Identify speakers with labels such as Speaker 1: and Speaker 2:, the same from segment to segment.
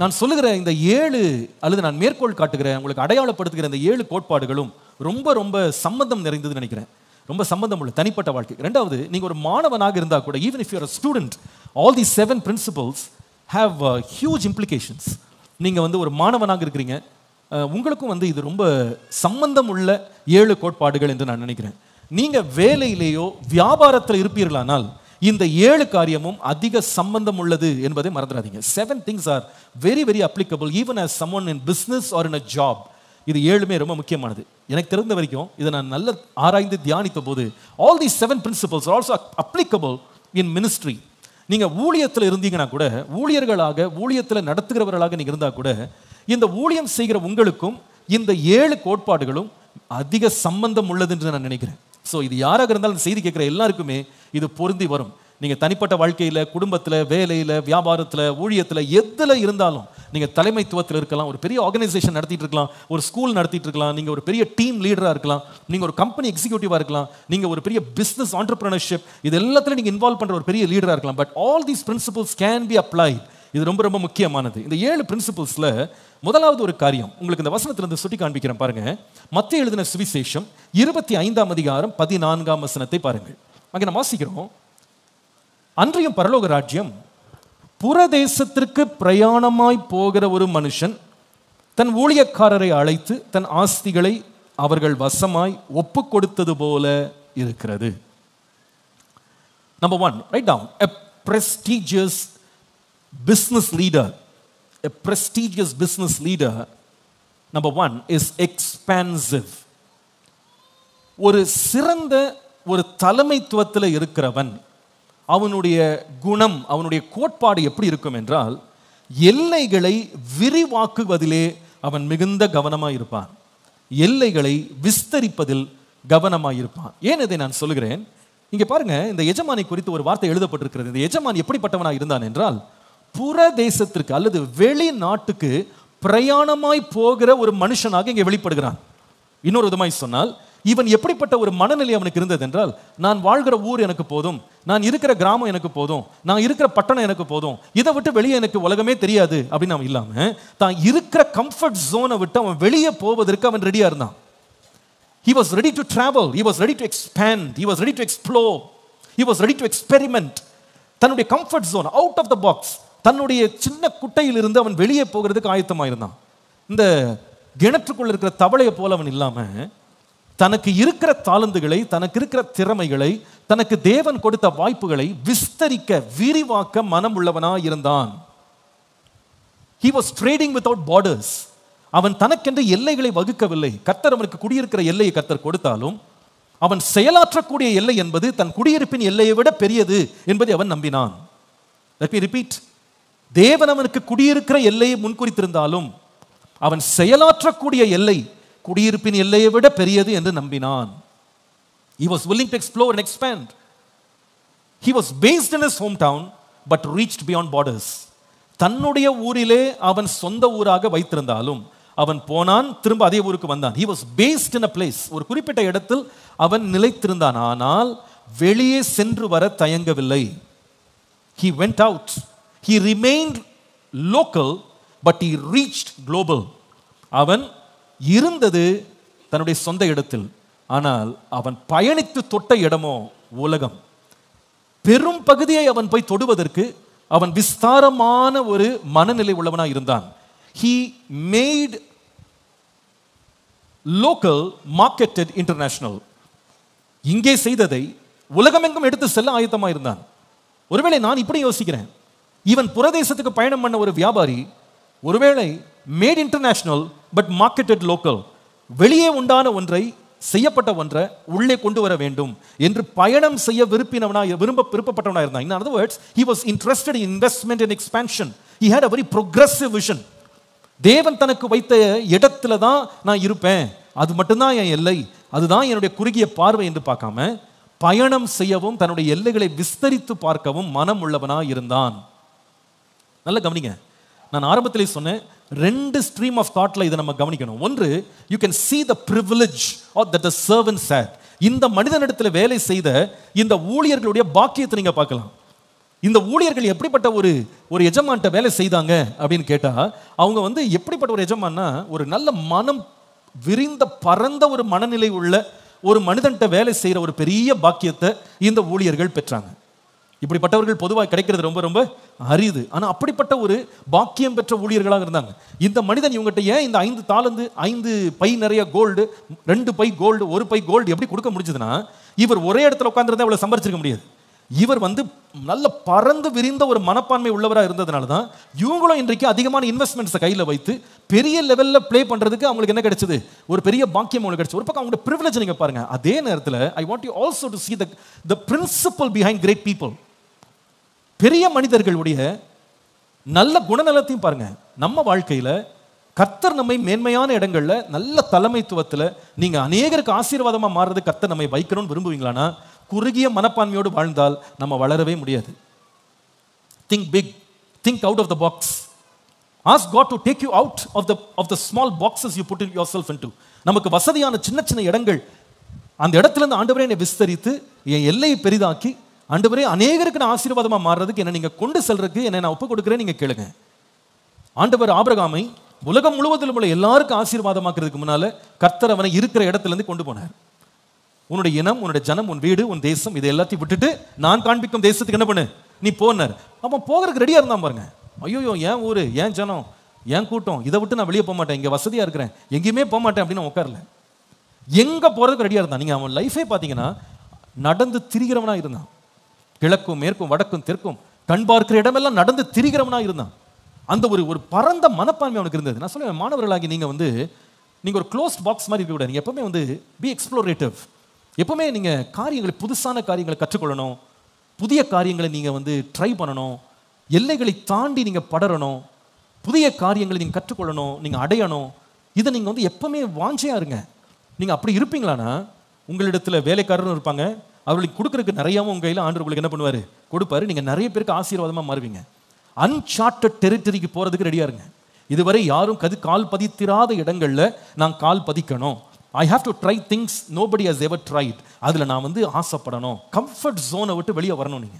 Speaker 1: நான் சொல்லுகிற இந்த 7 அல்லது நான் மேற்கோள் காட்டுகிற உங்களுக்கு அடையாளப்படுத்துகிற இந்த 7 கோட்பாடுகளும் ரொம்ப ரொம்ப சம்பந்தம் நிறைந்ததுன்னு நினைக்கிறேன். ரொம்ப சம்பந்தம் உள்ள தனிப்பட்ட வாழ்க்கை. ரெண்டாவது, நீங்க ஒரு மாணவனாக இருந்தா கூட, even if you are a student, all these 7 principles have huge implications. நீங்க ஒரு மாணவனாக இருக்கிறீங்க, உங்களுக்கும் இது ரொம்ப சம்பந்தம் உள்ள 7 கோட்பாடுகள் என்று நான் நினைக்கிறேன். நீங்க வேலையிலேயோ வியாபாரத்தில் இருப்பீர்களானால் இந்த 7 காரியமும் அதிக சம்பந்தம் உள்ளது என்பதை மறந்துடாதீங்க. 7 things are very very applicable even as someone in business or in a job. இது 7மே ரொம்ப முக்கியமானது. எனக்கு தெரிந்த வரைக்கும் இதை நான் நல்ல ஆராய்ந்து தியானித்த போது all these 7 principles are also applicable in ministry. நீங்க ஊழியத்தில் இருந்தீங்கன்னா கூட, ஊழியர்களாக ஊழியத்தில் நடத்துகிறவர்களாக நீங்க இருந்தா கூட, இந்த ஊழியம் செய்கிற உங்களுக்கும் இந்த 7 கோட்பாடுகளும் அதிக சம்பந்தம் உள்ளது என்று நான் நினைக்கிறேன். ஸோ இது யாராக இருந்தாலும் செய்தி கேட்குற எல்லாருக்குமே இது பொருந்தி வரும். நீங்கள் தனிப்பட்ட வாழ்க்கையில், குடும்பத்தில், வேலையில், வியாபாரத்தில், ஊழியத்தில், எதில் இருந்தாலும், நீங்கள் தலைமைத்துவத்தில் இருக்கலாம், ஒரு பெரிய ஆர்கனைசேஷன் நடத்திட்டு இருக்கலாம், ஒரு ஸ்கூல் நடத்திட்டு இருக்கலாம், நீங்கள் ஒரு பெரிய டீம் லீடராக இருக்கலாம், நீங்கள் ஒரு கம்பெனி எக்ஸிக்யூட்டிவாக இருக்கலாம், நீங்கள் ஒரு பெரிய பிஸ்னஸ் ஆண்டர்பிரினர்ஷிப், இது எல்லாத்துலையும் நீங்கள் இன்வால்வ் பண்ணுற ஒரு பெரிய லீடராக இருக்கலாம். But all these principles can be applied. இது ரொம்ப ரொம்ப முக்கியமானது. இந்த 7 பிரின்சிபல்ஸில் முதலாவது ஒரு காரியம் உங்களுக்கு இந்த வசனத்திலிருந்து சுட்டி காண்பிக்கிறேன் பாருங்க. மத்தேயு எழுதின சுவிசேஷம் 25ஆம் அதிகாரம் 14ஆம் வசனத்தை பாருங்கள். அங்கே நான் வாசிக்கிறோம், அன்றையும் பரலோக ராஜ்யம் புறதேசத்திற்கு பிரயாணமாய் போகிற ஒரு மனுஷன் தன் ஊழியக்காரரை அழைத்து தன் ஆஸ்திகளை அவர்கள் வசமாய் ஒப்பு கொடுத்தது போல இருக்கிறது. Number 1, write down. A prestigious business leader. A prestigious business leader, number 1, is expansive. ஒரு சிறந்த ஒரு தலைமைத்துவத்தில் இருக்கிறவன், அவனுடைய குணம், அவனுடைய கோட்பாடு எப்படி இருக்கும் என்றால், எல்லைகளை விரிவாக்குவதிலே அவன் மிகுந்த கவனமாக இருப்பான். எல்லைகளை விஸ்தரிப்பதில் கவனமாக இருப்பான். ஏன் இதை நான் சொல்லுகிறேன்? இங்கே பாருங்க, இந்த எஜமானி குறித்து ஒரு வார்த்தை எழுதப்பட்டிருக்கிறது. இந்த எஜமானி எப்படிப்பட்டவனாக இருந்தான் என்றால், புறதேசத்திற்கு அல்லது வெளிநாட்டுக்கு பிரயாணமாய் போகிற ஒரு மனுஷனாக இங்கே வெளிப்படுகிறான். இன்னொரு விதமாய் சொன்னால், இவன் எப்படிப்பட்ட ஒரு மனநிலை அவனுக்கு இருந்தது என்றால், நான் வாழ்கிற ஊர் எனக்கு போதும், நான் இருக்கிற கிராமம் எனக்கு போதும், நான் இருக்கிற பட்டணம் எனக்கு போதும், இதை விட்டு வெளியே எனக்கு உலகமே தெரியாது அப்படின்னு அவன் இல்லாம, தான் இருக்கிற கம்ஃபர்ட் ஜோனை விட்டு அவன் வெளியே போவதற்கு அவன் ரெடியா இருந்தான். He was ready to travel, he was ready to expand, he was ready to explore, he was ready to experiment. தன்னுடைய comfort zone, out of the box, தன்னுடைய சின்ன குட்டையிலிருந்து அவன் வெளியே போகிறதுக்கு ஆயத்தமாக இருந்தான். இந்த கிணற்றுக்குள்ள இருக்கிற தவளையை போல அவன் இல்லாம, தனக்கு இருக்கிற தாளந்துகளை, தனக்கு இருக்கிற திறமைகளை, தனக்கு தேவன் கொடுத்த வாய்ப்புகளை விஸ்தரிக்க, விரிவாக்க மனம் உள்ளவனாக இருந்தான். He was trading without borders. அவன் தனக்கென்று எல்லைகளை வகுக்கவில்லை. கர்த்தர் அவனுக்கு குடியிருக்கிற எல்லையை கர்த்தர் கொடுத்தாலும், அவன் செயலாற்றக்கூடிய எல்லை என்பது தன் குடியிருப்பின் எல்லையை விட பெரியது என்பதை அவன் நம்பினான். Let me repeat. தேவன் அவனுக்கு குடியிருக்கிற எல்லையை முன்குறித்திருந்தாலும், அவன் செயலாற்றக்கூடிய எல்லை குடியிருப்பின் எல்லையை விட பெரியது என்று நம்பினான். He was willing to explore and expand. He was based in his hometown but reached beyond borders. தன்னுடைய ஊரிலே அவன் சொந்த ஊராக வைத்திருந்தாலும், அவன் போனான், திரும்ப அதே ஊருக்கு வந்தான். He was based in a place. ஒரு குறிப்பிட்ட இடத்தில் அவன் நிலைத்திருந்தான், ஆனால் வெளியே சென்று வர தயங்கவில்லை. He went out. He remained local but he reached global. அவன் இருந்தது தன்னுடைய சொந்த இடத்தில், ஆனால் அவன் பயணித்து தொட்ட இடமோ உலகம். பெரும் பகுதியை அவன் போய் தொடுவதற்கு அவன் விஸ்தாரமான ஒரு மனநிலை உள்ளவனாக இருந்தான். He made local marketed international. இங்கே செய்ததை உலகமெங்கும் எடுத்து செல்ல ஆயத்தமாக இருந்தான். ஒருவேளை நான் இப்படி யோசிக்கிறேன், இவன் புறதேசத்துக்கு பயணம் பண்ண ஒரு வியாபாரி ஒருவேளை made international but marketed local, வெளியே உண்டான ஒன்றை, செய்யப்பட்ட ஒன்றை உள்ளே கொண்டு வர வேண்டும் என்று பயணம் செய்ய விருப்பப்பட்டவனாக இருந்தான். In other words, he was interested in investment and expansion. He had a very progressive vision. தேவன் தனக்கு வைத்த இடத்துல தான் நான் இருப்பேன், அது மட்டும்தான் என் எல்லை, அதுதான் என்னுடைய குறுகிய பார்வை என்று பார்க்காம, பயணம் செய்யவும் தன்னுடைய எல்லைகளை விஸ்தரித்து பார்க்கவும் மனம் உள்ளவனாக இருந்தான். நல்ல கவனிங்க, நான் ஆரம்பத்திலே சொன்னேன், 2 ஸ்ட்ரீம் ஆஃப் தாட்ல இதை நம்ம கவனிக்கணும். ஒன்று, you can see the privilege or that the servants had. இந்த மனிதனிடத்தில் வேலை செய்த இந்த ஊழியர்களுடைய பாக்கியத்தை நீங்க பார்க்கலாம். இந்த ஊழியர்கள் எப்படிப்பட்ட ஒரு எஜமான்ட்ட வேலை செய்தாங்க அப்படின்னு கேட்டா, அவங்க வந்து எப்படிப்பட்ட ஒரு எஜமான்னா, ஒரு நல்ல மனம் விரிந்த பரந்த ஒரு மனநிலை உள்ள ஒரு மனிதன்ட்ட வேலை செய்யற ஒரு பெரிய பாக்கியத்தை இந்த ஊழியர்கள் பெற்றாங்க. இப்படிப்பட்டவர்கள் பொதுவாக கிடைக்கிறது ரொம்ப ரொம்ப அரிது. ஆனா அப்படிப்பட்ட ஒரு பாக்கியம் பெற்ற ஊழியர்களாக இருந்தாங்க. இந்த மனிதன் இவங்ககிட்ட ஏன் இந்த 5 தாலந்து 5 பை நிறைய gold, 2 by gold, 1 by gold எப்படி கொடுக்க முடிஞ்சதுன்னா, இவர் ஒரே இடத்துல உட்கார்ந்திருந்தா இவ்வளவு சம்பாரிச்சிருக்க முடியாது. இவர் வந்து நல்ல பறந்து விரிந்த ஒரு மனப்பான்மை உள்ளவராக இருந்ததுனால தான் இவங்களும் இன்றைக்கு அதிகமான இன்வெஸ்ட்மெண்ட்ஸை கையில் வைத்து பெரிய லெவலில் ப்ளே பண்ணுறதுக்கு அவங்களுக்கு என்ன கிடைச்சது, ஒரு பெரிய பாக்கியம் அவங்களுக்கு கிடைச்சது. ஒரு பக்கம் அவங்களோட ப்ரிவிலேஜ் நீங்கள் பாருங்க. அதே நேரத்தில் I want you also to see the principle behind great people. பெரிய மனிதர்களுடைய நல்ல குணநலத்தையும் பாருங்க. நம்ம வாழ்க்கையில கர்த்தர் நம்மை மேன்மையான இடங்கள்ல நல்ல தலைமைத்துவத்தில் நீங்க அநேகருக்கு ஆசீர்வாதமா மாறுறது கர்த்தர் நம்மை வைக்கணும்னு விரும்புவீங்களானா, குறுகிய மனப்பான்மையோடு வாழ்ந்தால் நம்ம வளரவே முடியாது. Think big, think out of the box. Ask God to take you out of the small boxes you put yourself into. நமக்கு வசதியான சின்ன சின்ன இடங்கள், அந்த இடத்துல இருந்து ஆண்டவரே என்னை விஸ்தரித்து என் எல்லையை பெரிதாக்கி ஆண்டவரே அநேகருக்கு நான் ஆசீர்வாதமா மாறுறதுக்கு என்ன நீங்க கொண்டு செல்றதுக்கு என்ன நான் ஒப்பு கொடுக்குறேன் நீங்க கேளுங்க. ஆண்டவர் ஆபிரகாமை உலகம் முழுவதிலும் உள்ள எல்லாருக்கும் ஆசீர்வாதமாக்குறதுக்கு முன்னால கர்த்தர் அவனை இருக்கிற இடத்துல இருந்து கொண்டு போனார். உன்னுடைய இனம், உன்னுடைய ஜனம், உன் வீடு, உன் தேசம், இதை எல்லாத்தையும் விட்டுட்டு நான் காண்பிக்கும் தேசத்துக்கு என்ன பண்ணு நீ போனார். அவன் போகிறதுக்கு ரெடியா இருந்தான் பாருங்க. ஐயோ என் ஊரு, என் ஜனம், என் கூட்டம், இதை விட்டு நான் வெளியே போக மாட்டேன், இங்க வசதியா இருக்கிறேன், எங்கேயுமே போக மாட்டேன் அப்படின்னு உட்காரல. எங்க போறதுக்கு ரெடியா இருந்தான். நீங்க அவன் லைஃபே பாத்தீங்கன்னா நடந்து திரிகிறவனா இருந்தான். கிழக்கும் மேற்கும் வடக்கும் தெற்கும் கண் பார்க்கிற இடமெல்லாம் நடந்து திரிகிறவனா இருந்தான். அந்த ஒரு பரந்த மனப்பான்மை அவனுக்கு இருந்தது. நான் சொல்லுவேன், மாணவர்களாகி நீங்க ஒரு க்ளோஸ்ட் பாக்ஸ் மாதிரி இருக்க கூடாது. நீங்க எப்பவுமே பி எக்ஸ்ப்ளோரேட்டிவ். எப்பவுமே நீங்க காரியங்களை, புதுசான காரியங்களை கற்றுக்கொள்ளணும், புதிய காரியங்களை நீங்க ட்ரை பண்ணணும், எல்லைகளை தாண்டி நீங்க படரணும், புதிய காரியங்களை நீங்க கற்றுக்கொள்ளணும், நீங்க அடையணும். இதை நீங்க எப்பவுமே வாஞ்சையா இருங்க. நீங்க அப்படி இருப்பீங்களானா, உங்களிடத்துல வேலைக்காரரும் இருப்பாங்க, அவர்களுக்கு கொடுக்கறதுக்கு நிறையாவும் உங்க கையில் ஆண்டவர் உங்களுக்கு என்ன பண்ணுவாரு, கொடுப்பாரு. நீங்க நிறைய பேருக்கு ஆசீர்வாதமா மாறுவீங்க. அன்சார்ட்டட் டெரிட்டரிக்கு போறதுக்கு ரெடியா இருங்க. இதுவரை யாரும் கால் பதித்திராத இடங்கள்ல நான் கால் பதிக்கணும். I have to try things nobody has ever tried. அதுல நான் ஆசைப்படணும். கம்ஃபர்ட் ஜோனை விட்டு வெளியே வரணும். நீங்க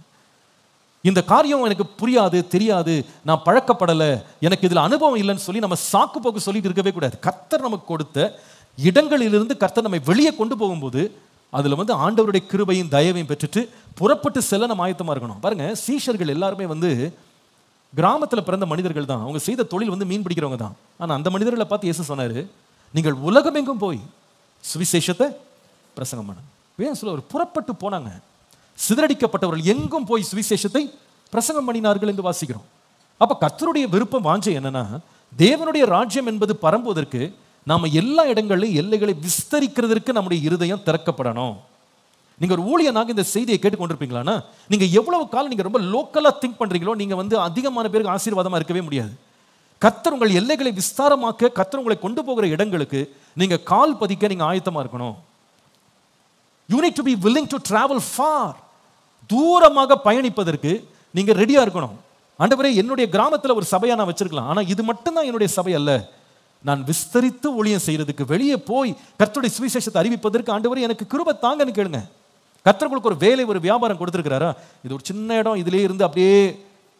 Speaker 1: இந்த காரியம் எனக்கு புரியாது, தெரியாது, நான் பழக்கப்படலை, எனக்கு இதுல அனுபவம் இல்லைன்னு சொல்லி நம்ம சாக்கு போக்கு சொல்லிட்டு இருக்கவே கூடாது. கர்த்தர் நமக்கு கொடுத்த இடங்களிலிருந்து கர்த்தர் நம்மை வெளியே கொண்டு போகும்போது அதுல ஆண்டவருடைய கிருபையும் தயவையும் பெற்றுட்டு புறப்பட்டு செல்ல நம்ம ஆயத்தமா இருக்கணும். பாருங்க, சீஷர்கள் எல்லாருமே கிராமத்துல பிறந்த மனிதர்கள் தான். அவங்க செய்த தொழில் மீன் பிடிக்கிறவங்க தான். ஆனா அந்த மனிதர்களை பார்த்து இயேசு சொன்னாரு, நீங்கள் உலகமெங்கும் போய் சுவிசேஷத்தை பிரசங்கம் பண்ணுங்க. சொல்ல புறப்பட்டு போனாங்க. சிதறடிக்கப்பட்டவர்கள் எங்கும் போய் சுவிசேஷத்தை பிரசங்கம் பண்ணினார்கள் என்று வாசிக்கிறோம். அப்ப கர்த்தருடைய விருப்பம், வாஞ்சை என்னன்னா, தேவனுடைய ராஜ்யம் என்பது பரம்புவதற்கு நாம எல்லா இடங்களிலும் எல்லைகளை விஸ்தரிக்கிறதுக்கு நம்முடைய இருதயம் திறக்கப்படணும். நீங்க ஒரு ஊழியனாக இந்த செய்தியை கேட்டுக்கொண்டிருப்பீங்களானா, நீங்க எவ்வளவு காலம் நீங்க ரொம்ப லோக்கலா திங்க் பண்றீங்களோ, நீங்க அதிகமான பேருக்கு ஆசீர்வாதமா இருக்கவே முடியாது. கர்த்தர் உங்கள் எல்லைகளை விஸ்தாரமாக்க, கர்த்தர் உங்களை கொண்டு போகிற இடங்களுக்கு நீங்க கால் பதிக்க நீங்க ஆயத்தமா இருக்கணும். You need to be willing to travel far. தூரமாக பயணிப்பதற்கு நீங்க ரெடியா இருக்கணும். ஆண்டவரே, என்னுடைய கிராமத்துல ஒரு சபையா நான் வச்சிருக்கலாம், ஆனா இது மட்டும்தான் என்னுடைய சபை அல்ல. நான் விஸ்தரித்து ஊழியம் செய்யறதுக்கு, வெளியே போய் கர்த்தருடைய சுவிசேஷத்தை அறிவிப்பதற்கு ஆண்டவரே எனக்கு கிருபை தாங்கன்னு கேளுங்க. கர்த்தர் உங்களுக்கு ஒரு வேலை, ஒரு வியாபாரம் கொடுத்துருக்கிறாரா, இது ஒரு சின்ன இடம், இதுலயே இருந்து அப்படியே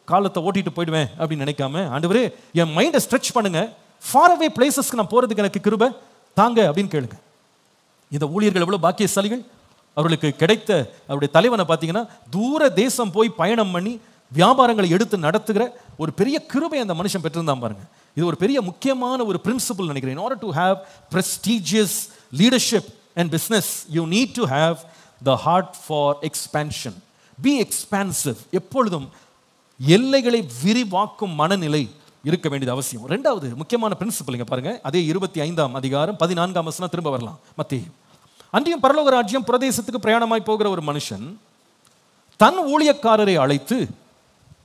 Speaker 1: காலத்தை ஓட்டிட்டு போயிடுவேன் அப்படின்னு நினைக்காம, ஆண்டவரே என் மைண்டை ஸ்ட்ரெச் பண்ணுங்க, ஃபார் அவே பிளேசஸ்க்கு நான் போறதுக்கு எனக்கு கிருபை தாங்க அப்படின்னு கேளுங்க. இந்த ஊழியர்கள் எவ்வளவு பாக்கியசாலிகள். அவர்களுக்கு கிடைத்த அவருடைய தலைவனை பார்த்தீங்கன்னா, தூர தேசம் போய் பயணம் பண்ணி வியாபாரங்களை எடுத்து நடத்துகிற ஒரு பெரிய கிருபை அந்த மனுஷன் பெற்றிருந்தான் பாருங்க. இது ஒரு பெரிய முக்கியமான ஒரு பிரின்சிபல் நினைக்கிறேன். In order to have prestigious leadership and business, you need to have the heart for expansion. Be expansive. எப்பொழுதும் எல்லைகளை விரிவாக்கும் மனநிலை இருக்க வேண்டியது அவசியம். இரண்டாவது முக்கியமான பிரின்சிபல் இங்க பாருங்க, அதே 25ஆம் அதிகாரம் 14ஆம் வசனம் திரும்ப வரலாம். மத்தேயு. அன்றியும் பரலோக ராஜ்யம் பிரதேசத்துக்கு பிரயாணமாய் போகிற ஒரு மனுஷன் தன் ஊழியக்காரரை அழைத்து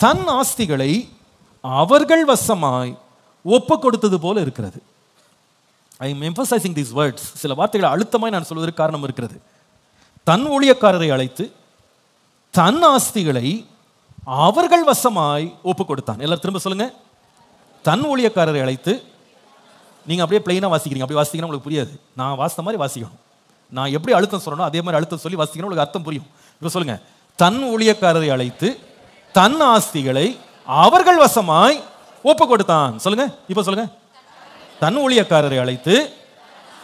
Speaker 1: தன் ஆஸ்திகளை அவர்கள் வசமாய் ஒப்பு கொடுத்தது போல இருக்கிறது. I am emphasising these words. சில வார்த்தைகளை அழுத்தமாய் நான் சொல்வதற்கு காரணம் இருக்கிறது. தன் ஊழியக்காரரை அழைத்து தன் ஆஸ்திகளை அவர்கள் வசமாய் ஒப்பு கொடுத்தான். எல்லாரும் திரும்ப சொல்லுங்க. தன் ஊழியக்காரரை அழைத்து, நீங்க அப்படியே பிளைனா வாசிக்கிறீங்க, அப்படி வாசிக்கிறீங்க உங்களுக்கு புரியாது. நான் வாசித்த மாதிரி வாசிக்கணும். நான் எப்படி அழுத்தம் சொல்லணும் அதே மாதிரி அழுத்தம் சொல்லி வாசிக்கணும், உங்களுக்கு அர்த்தம் புரியும். இப்போ சொல்லுங்க. தன் ஊழியக்காரரை அழைத்து தன் ஆஸ்திகளை அவர்கள் வசமாய் ஒப்பு கொடுத்தான். சொல்லுங்க, இப்ப சொல்லுங்க. தன் ஊழியக்காரரை அழைத்து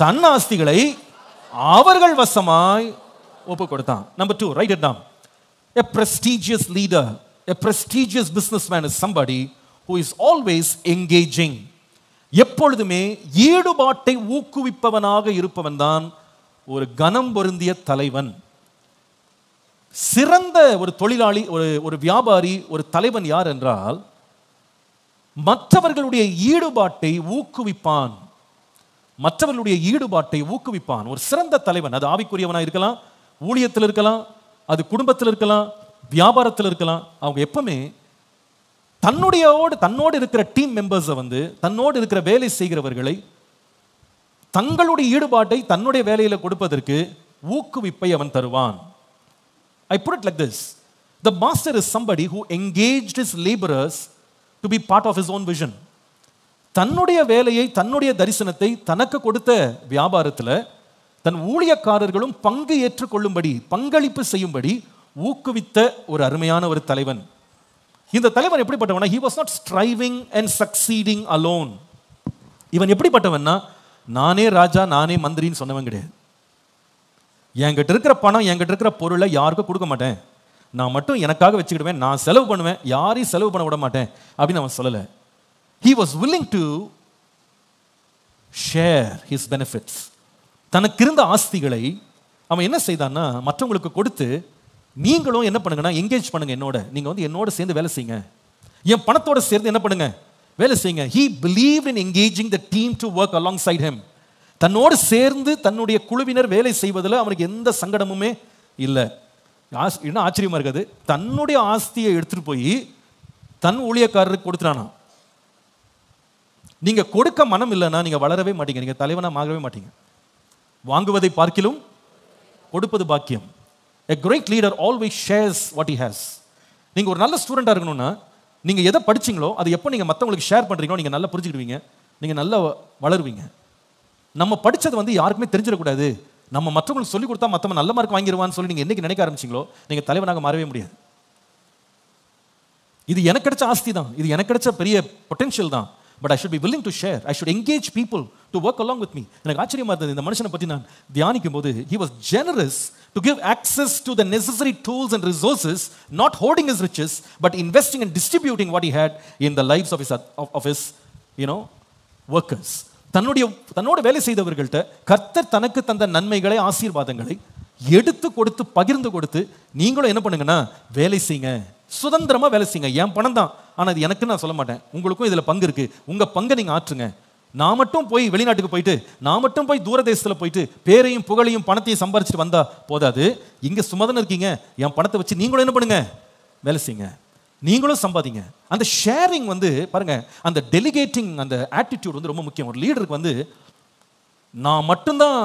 Speaker 1: தன் ஆஸ்திகளை அவர்கள் வசமாய் ஒப்பு கொடுத்தான். Number 2, write it down. A prestigious leader, a prestigious businessman is somebody who is always engaging. எப்பொழுதுமே ஈடுபாட்டை ஊக்குவிப்பவனாக இருப்பவன் தான் ஒரு கனம் பொருந்திய தலைவன். சிறந்த ஒரு தொழிலாளி, ஒரு வியாபாரி, ஒரு தலைவன் யார் என்றால் மற்றவர்களுடைய ஈடுபாட்டை ஊக்குவிப்பான். மற்றவர்களுடைய ஈடுபாட்டை ஊக்குவிப்பான். ஒரு சிறந்த தலைவன், அது ஆவிக்குரியவனா இருக்கலாம், ஊழியத்தில் இருக்கலாம், அது குடும்பத்தில் இருக்கலாம், வியாபாரத்தில் இருக்கலாம். அவங்க எப்பவுமே தன்னோடு இருக்கிற டீம் மெம்பர்ஸை வந்து, தன்னோடு இருக்கிற வேலை செய்கிறவர்களை தங்களுடைய ஈடுபாட்டை தன்னுடைய வேலையில் கொடுப்பதற்கு ஊக்குவிப்பை அவன் தருவான். I put it like this. The master is somebody who engaged his laborers to be part of his own vision. தன்னுடைய வேலையை, தன்னுடைய தரிசனத்தை தனக்கு கொடுத்த வியாபாரத்தில் தன் ஊழியக்காரர்களும் பங்கு ஏற்றுக்கொள்ளும்படி, பங்களிப்பு செய்யும்படி ஊக்குவித்த ஒரு அருமையான ஒரு தலைவன். இந்த தலைவன் எப்படிப்பட்டவனா? he was not striving and succeeding alone. இவன் எப்படிப்பட்டவன்னா, நானே ராஜா நானே மந்திரின்னு சொன்னவன் கிடையாது. என்கிட்ட இருக்கிற பணம், என்கிட்ட இருக்கிற பொருளை யாருக்கும் கொடுக்க மாட்டேன், நான் மட்டும் எனக்காக வச்சுக்கிடுவேன், நான் செலவு பண்ணுவேன், யாரையும் செலவு பண்ண விட மாட்டேன் அப்படின்னு அவன் சொல்லலை. he was willing to share his benefits. தனக்கு இருந்த ஆஸ்திகளை அவன் என்ன செய்தான்னா மற்றவங்களுக்கு கொடுத்து, நீங்களும் என்ன பண்ணுங்கன்னா என்கேஜ் பண்ணுங்க, நீங்க வந்து என்னோட சேர்ந்து வேலை செய்யுங்க, என் பணத்தோட சேர்ந்து என்ன பண்ணுங்க வேலை செய்யுங்க. he believed in engaging the team to work alongside him. தன்னோடு சேர்ந்து தன்னுடைய குழுவினர் வேலை செய்வதில் அவனுக்கு எந்த சங்கடமுமே இல்லை. என்ன ஆச்சரியமா இருக்காது, தன்னுடைய ஆஸ்தியை எடுத்துட்டு போய் தன் ஊழியக்காரருக்கு கொடுத்துட்டானா. நீங்க கொடுக்க மனம் இல்லைன்னா நீங்க வளரவே மாட்டீங்க, நீங்க தலைவனா ஆகவே மாட்டீங்க. வாங்குவதை பார்க்கிலும் கொடுப்பது பாக்கியம். A great leader always shares what he has. நீங்க ஒரு நல்ல ஸ்டூடெண்டா இருக்கணும்னா நீங்க எதை படிச்சீங்களோ அது எப்போ நீங்க மற்றவங்களுக்கு ஷேர் பண்றீங்களோ நீங்க நல்லா புரிஞ்சுக்கிடுவீங்க, நீங்க நல்லா வளருவீங்க. நம்ம படிச்சது வந்து யாருக்குமே தெரிஞ்சிடக்கூடாது, நம்ம மற்றவங்களுக்கு சொல்லிக் கொடுத்தா மற்றவங்க நல்ல மார்க் வாங்கிடுவான்னு சொல்லி நீங்க என்னைக்கு நினைக்க ஆரம்பிச்சீங்களோ நீங்க தலைவனாக மாறவே முடியாது. இது எனக்கு கிடைச்ச ஆஸ்தி தான், இது எனக்கு கிடைச்ச பெரிய பொட்டன்ஷியல் தான். But I should be willing to share. I should engage people to work along with me. எனக்கு ஆச்சரியமா இருந்தது இந்த மனுஷனை பற்றி நான் தியானிக்கும் போது. He was generous to give access to the necessary tools and resources, not hoarding his riches, but investing and distributing what he had in the lives of his workers. தன்னோட வேலை செய்தவர்கள்ட்ட கர்த்தர் தனக்கு தந்த நன்மைகளை, ஆசீர்வாதங்களை எடுத்து கொடுத்து பகிர்ந்து கொடுத்து, நீங்களும் என்ன பண்ணுங்கன்னா வேலை செய்யுங்க, சுதந்திரமா வேலை செய்யுங்க. என் பணம் தான், ஆனால் இது எனக்கு நான் சொல்ல மாட்டேன், உங்களுக்கும் இதில் பங்கு இருக்கு, உங்க பங்கை நீங்க ஆற்றுங்க. நான் மட்டும் போய் வெளிநாட்டுக்கு போயிட்டு, நான் மட்டும் போய் தூரதேசத்தில் போயிட்டு பேரையும் புகழையும் பணத்தையும் சம்பாரிச்சுட்டு வந்தா போதாது. இங்க சுமதன இருக்கீங்க, என் பணத்தை வச்சு நீங்களும் என்ன பண்ணுங்க வேலை செய்யுங்க, நீங்களும் சம்பாதிங்க. அந்த ஷேரிங் வந்து பாருங்க, அந்த டெலிகேட்டிங் அந்த ஆட்டிடியூட் வந்து ரொம்ப முக்கியம். ஒரு லீடருக்கு வந்து நான் மட்டும்தான்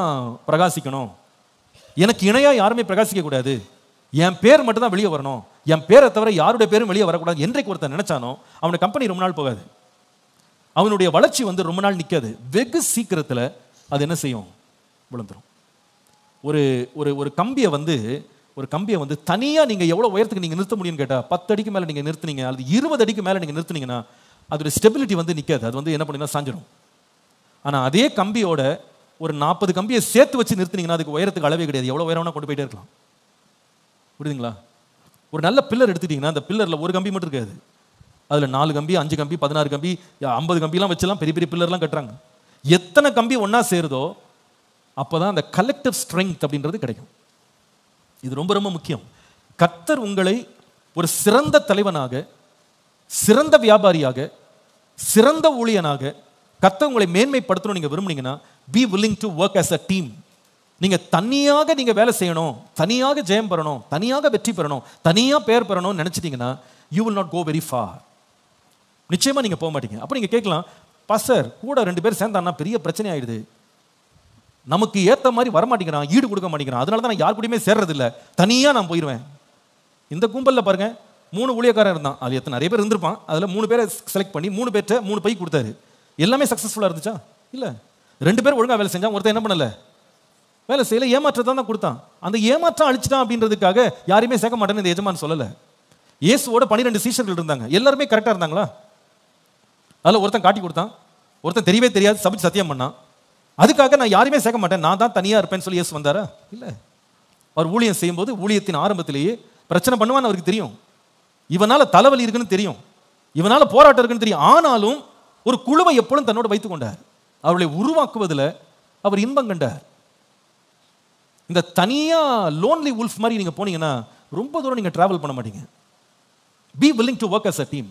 Speaker 1: பிரகாசிக்கணும், எனக்கு இணையா யாருமே பிரகாசிக்க கூடாது, என் பேர் மட்டும் தான் வெளியே வரணும், என் பேரை தவிர யாருடைய பேரும் வெளியே வரக்கூடாது என்றைக்கு ஒருத்தர் நினைச்சானோ அவனுடைய கம்பெனி ரொம்ப நாள் போகாது, அவனுடைய வளர்ச்சி வந்து ரொம்ப நாள் நிற்காது. வெகு சீக்கிரத்தில் அது என்ன செய்யும், விழுந்துடும். ஒரு கம்பியை வந்து தனியாக நீங்கள் எவ்வளோ உயரத்துக்கு நீங்கள் நிறுத்த முடியும்னு கேட்டால் 10 அடிக்கு மேலே நீங்கள் நிறுத்துனீங்க, அல்லது 20 அடிக்கு மேலே நீங்கள் நிறுத்துனீங்கன்னா அதோட ஸ்டெபிலிட்டி வந்து நிற்காது, அது வந்து என்ன பண்ணுங்கன்னா சாஞ்சிடும். ஆனால் அதே கம்பியோட ஒரு 40 கம்பியை சேர்த்து வச்சு நிறுத்தினீங்கன்னா அதுக்கு உயரத்துக்கு அளவே கிடையாது, எவ்வளோ உயரம்னா கொண்டு போயிட்டே இருக்கலாம். புரியுதுங்களா? ஒரு நல்ல பில்லர் எடுத்துட்டீங்கன்னா அந்த பில்லரில் ஒரு கம்பி மட்டும் இருக்காது, அதில் 4 கம்பி 5 கம்பி 16 கம்பி 50 கம்பிலாம் வச்சுலாம் பெரிய பெரிய பில்லர்லாம் கட்டுறாங்க. எத்தனை கம்பி ஒன்றா சேருதோ அப்போ தான் அந்த கலெக்டிவ் ஸ்ட்ரெங்க் அப்படின்றது கிடைக்கும். இது ரொம்ப ரொம்ப முக்கியம். கர்த்தர் உங்களை ஒரு சிறந்த தலைவனாக, சிறந்த வியாபாரியாக, சிறந்த ஊழியனாக கர்த்தர் உங்களை மேன்மைப்படுத்தணும் நீங்க விரும்புனீங்கன்னா be willing to work as a team. நீங்க தனியாக நீங்க வேலை செய்யணும், தனியாக ஜெயம் பெறணும், தனியாக வெற்றி பெறணும், தனியா பேர் பெறணும்னு நினைச்சிட்டீங்கன்னா you will not go very far. நிச்சயமா நீங்க போக மாட்டீங்க. அப்ப நீங்க கேட்கலாம், பாஸ்டர் கூட 2 பேர் சேர்ந்தான்னா பெரிய பிரச்சனை ஆயிடுது, நமக்கு ஏற்ற மாதிரி வரமாட்டேங்கிறான், ஈடு கொடுக்க மாட்டேங்கிறான், அதனால தான் நான் யார் கூடயுமே சேர்றது இல்லை, தனியாக நான் போயிடுவேன். இந்த கும்பலில் பாருங்க 3 ஊழியக்காரன் இருந்தான், அது நிறைய பேர் இருந்திருப்பான், அதில் 3 பேரை செலக்ட் பண்ணி 3 பேர்ட்ட 3 பை கொடுத்தாரு. எல்லாமே சக்ஸஸ்ஃபுல்லாக இருந்துச்சா? இல்லை. 2 பேர் ஒழுங்காக வேலை செஞ்சான், ஒருத்தர் என்ன பண்ணல, வேலை செய்யல, ஏமாற்றத்தான் தான் கொடுத்தான். அந்த ஏமாற்றம் அழிச்சிட்டான் அப்படின்றதுக்காக யாரையுமே சேர்க்க மாட்டேன்னு இந்த எஜமான் சொல்லலை. இயேசுவோட 12 சீஷர்கள் இருந்தாங்க. எல்லாருமே கரெக்டாக இருந்தாங்களா? அதில் ஒருத்தன் காட்டி கொடுத்தான், ஒருத்தன் தெரியவே தெரியாது சபிச்சு சத்தியம் பண்ணான். அதுக்காக நான் யாருமே சேர்க்க மாட்டேன், நான் தான் தனியாக இருப்பேன்னு சொல்லி இயேசு வந்தாரா? இல்லை. அவர் ஊழியம் செய்யும்போது ஊழியத்தின் ஆரம்பத்திலேயே பிரச்சனை பண்ணுவான்னு அவருக்கு தெரியும், இவனால தலைவலி இருக்குன்னு தெரியும், இவனால போராட்டம் இருக்குன்னு தெரியும். ஆனாலும் ஒரு குழுவை எப்பொழுதும் தன்னோட வைத்துக் கொண்டார். அவர்களை உருவாக்குவதில் அவர் இன்பம் கண்டார். இந்த தனியா லோன்லி உல்ஃப் மாதிரி நீங்க போனீங்கன்னா ரொம்ப தூரம் நீங்க டிராவல் பண்ண மாட்டீங்க. Be willing to work as a team.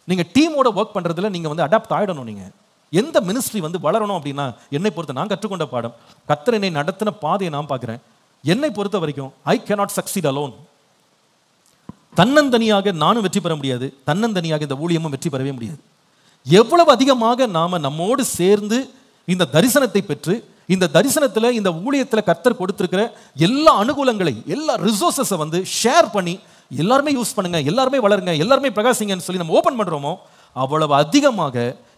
Speaker 1: நீங்க டீமோட ஒர்க் பண்றதுல நீங்க வந்து அடாப்ட் ஆயிடணும். நீங்க எந்த மினிஸ்ட்ரி வந்து வளரணும் அப்படின்னா, என்னை பொறுத்த நான் கற்றுக்கொண்ட பாடம், கர்த்தர் என்னை நடத்தின பாதையை நான் பார்க்கிறேன். என்னை பொறுத்த வரைக்கும் ஐ cannot succeed alone. தன்னந்தனியாக நானும் வெற்றி பெற முடியாது, தன்னந்தனியாக இந்த ஊழியமும் வெற்றி பெறவே முடியாது. எவ்வளவு அதிகமாக நாம நம்மோடு சேர்ந்து இந்த தரிசனத்தை பெற்று, இந்த தரிசனத்தில் இந்த ஊழியத்தில் கர்த்தர் கொடுத்திருக்கிற எல்லா அனுகூலங்களை, எல்லா ரிசோர்ஸஸை வந்து ஷேர் பண்ணி எல்லாருமே யூஸ் பண்ணுங்க, எல்லாருமே வளருங்க, எல்லாருமே பிரகாசிங்கன்னு சொல்லி நம்ம ஓபன் பண்றோமோ, அவ்வளவு அதிகமாக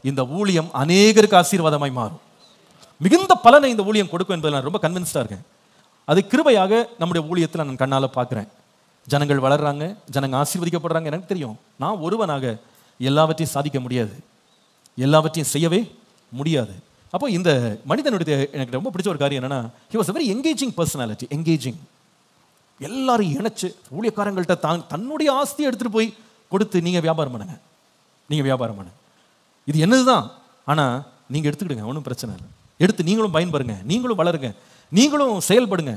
Speaker 1: இந்த ஊழியம் அநேகருக்கு ஆசீர்வாதமாய் மாறும். மிகுந்த பலனை இந்த ஊழியம் கொடுக்கும் என்பதில் நான் ரொம்ப கன்வின்ஸ்டா இருக்கேன். அது கிருபையாக நம்முடைய ஊழியத்தில் நான் கண்ணால பார்க்கிறேன். ஜனங்கள் வளர்றாங்க, ஜனங்க ஆசீர்வதிக்கப்படுறாங்க. எனக்கு தெரியும் நான் ஒருவனாக எல்லாவற்றையும் சாதிக்க முடியாது, எல்லாவற்றையும் செய்யவே முடியாது. அப்போ இந்த மனிதனுடைய எனக்கு ரொம்ப பிடிச்ச ஒரு காரியம் என்னன்னா, he was a very engaging personality. Engaging, எல்லாரும் இணைச்சு ஊழியக்காரங்கள்ட்ட தன்னுடைய ஆஸ்தியை எடுத்துட்டு போய் கொடுத்து, நீங்க வியாபாரம் பண்ணுங்க, நீங்க வியாபாரம் பண்ணுங்க, இது என்னதுதான், ஆனா நீங்க எடுத்துக்கிடுங்க, ஒன்றும் பிரச்சனை இல்லை, எடுத்து நீங்களும் பயன்பெறுங்க, நீங்களும் வளருங்க, நீங்களும் செயல்படுங்க.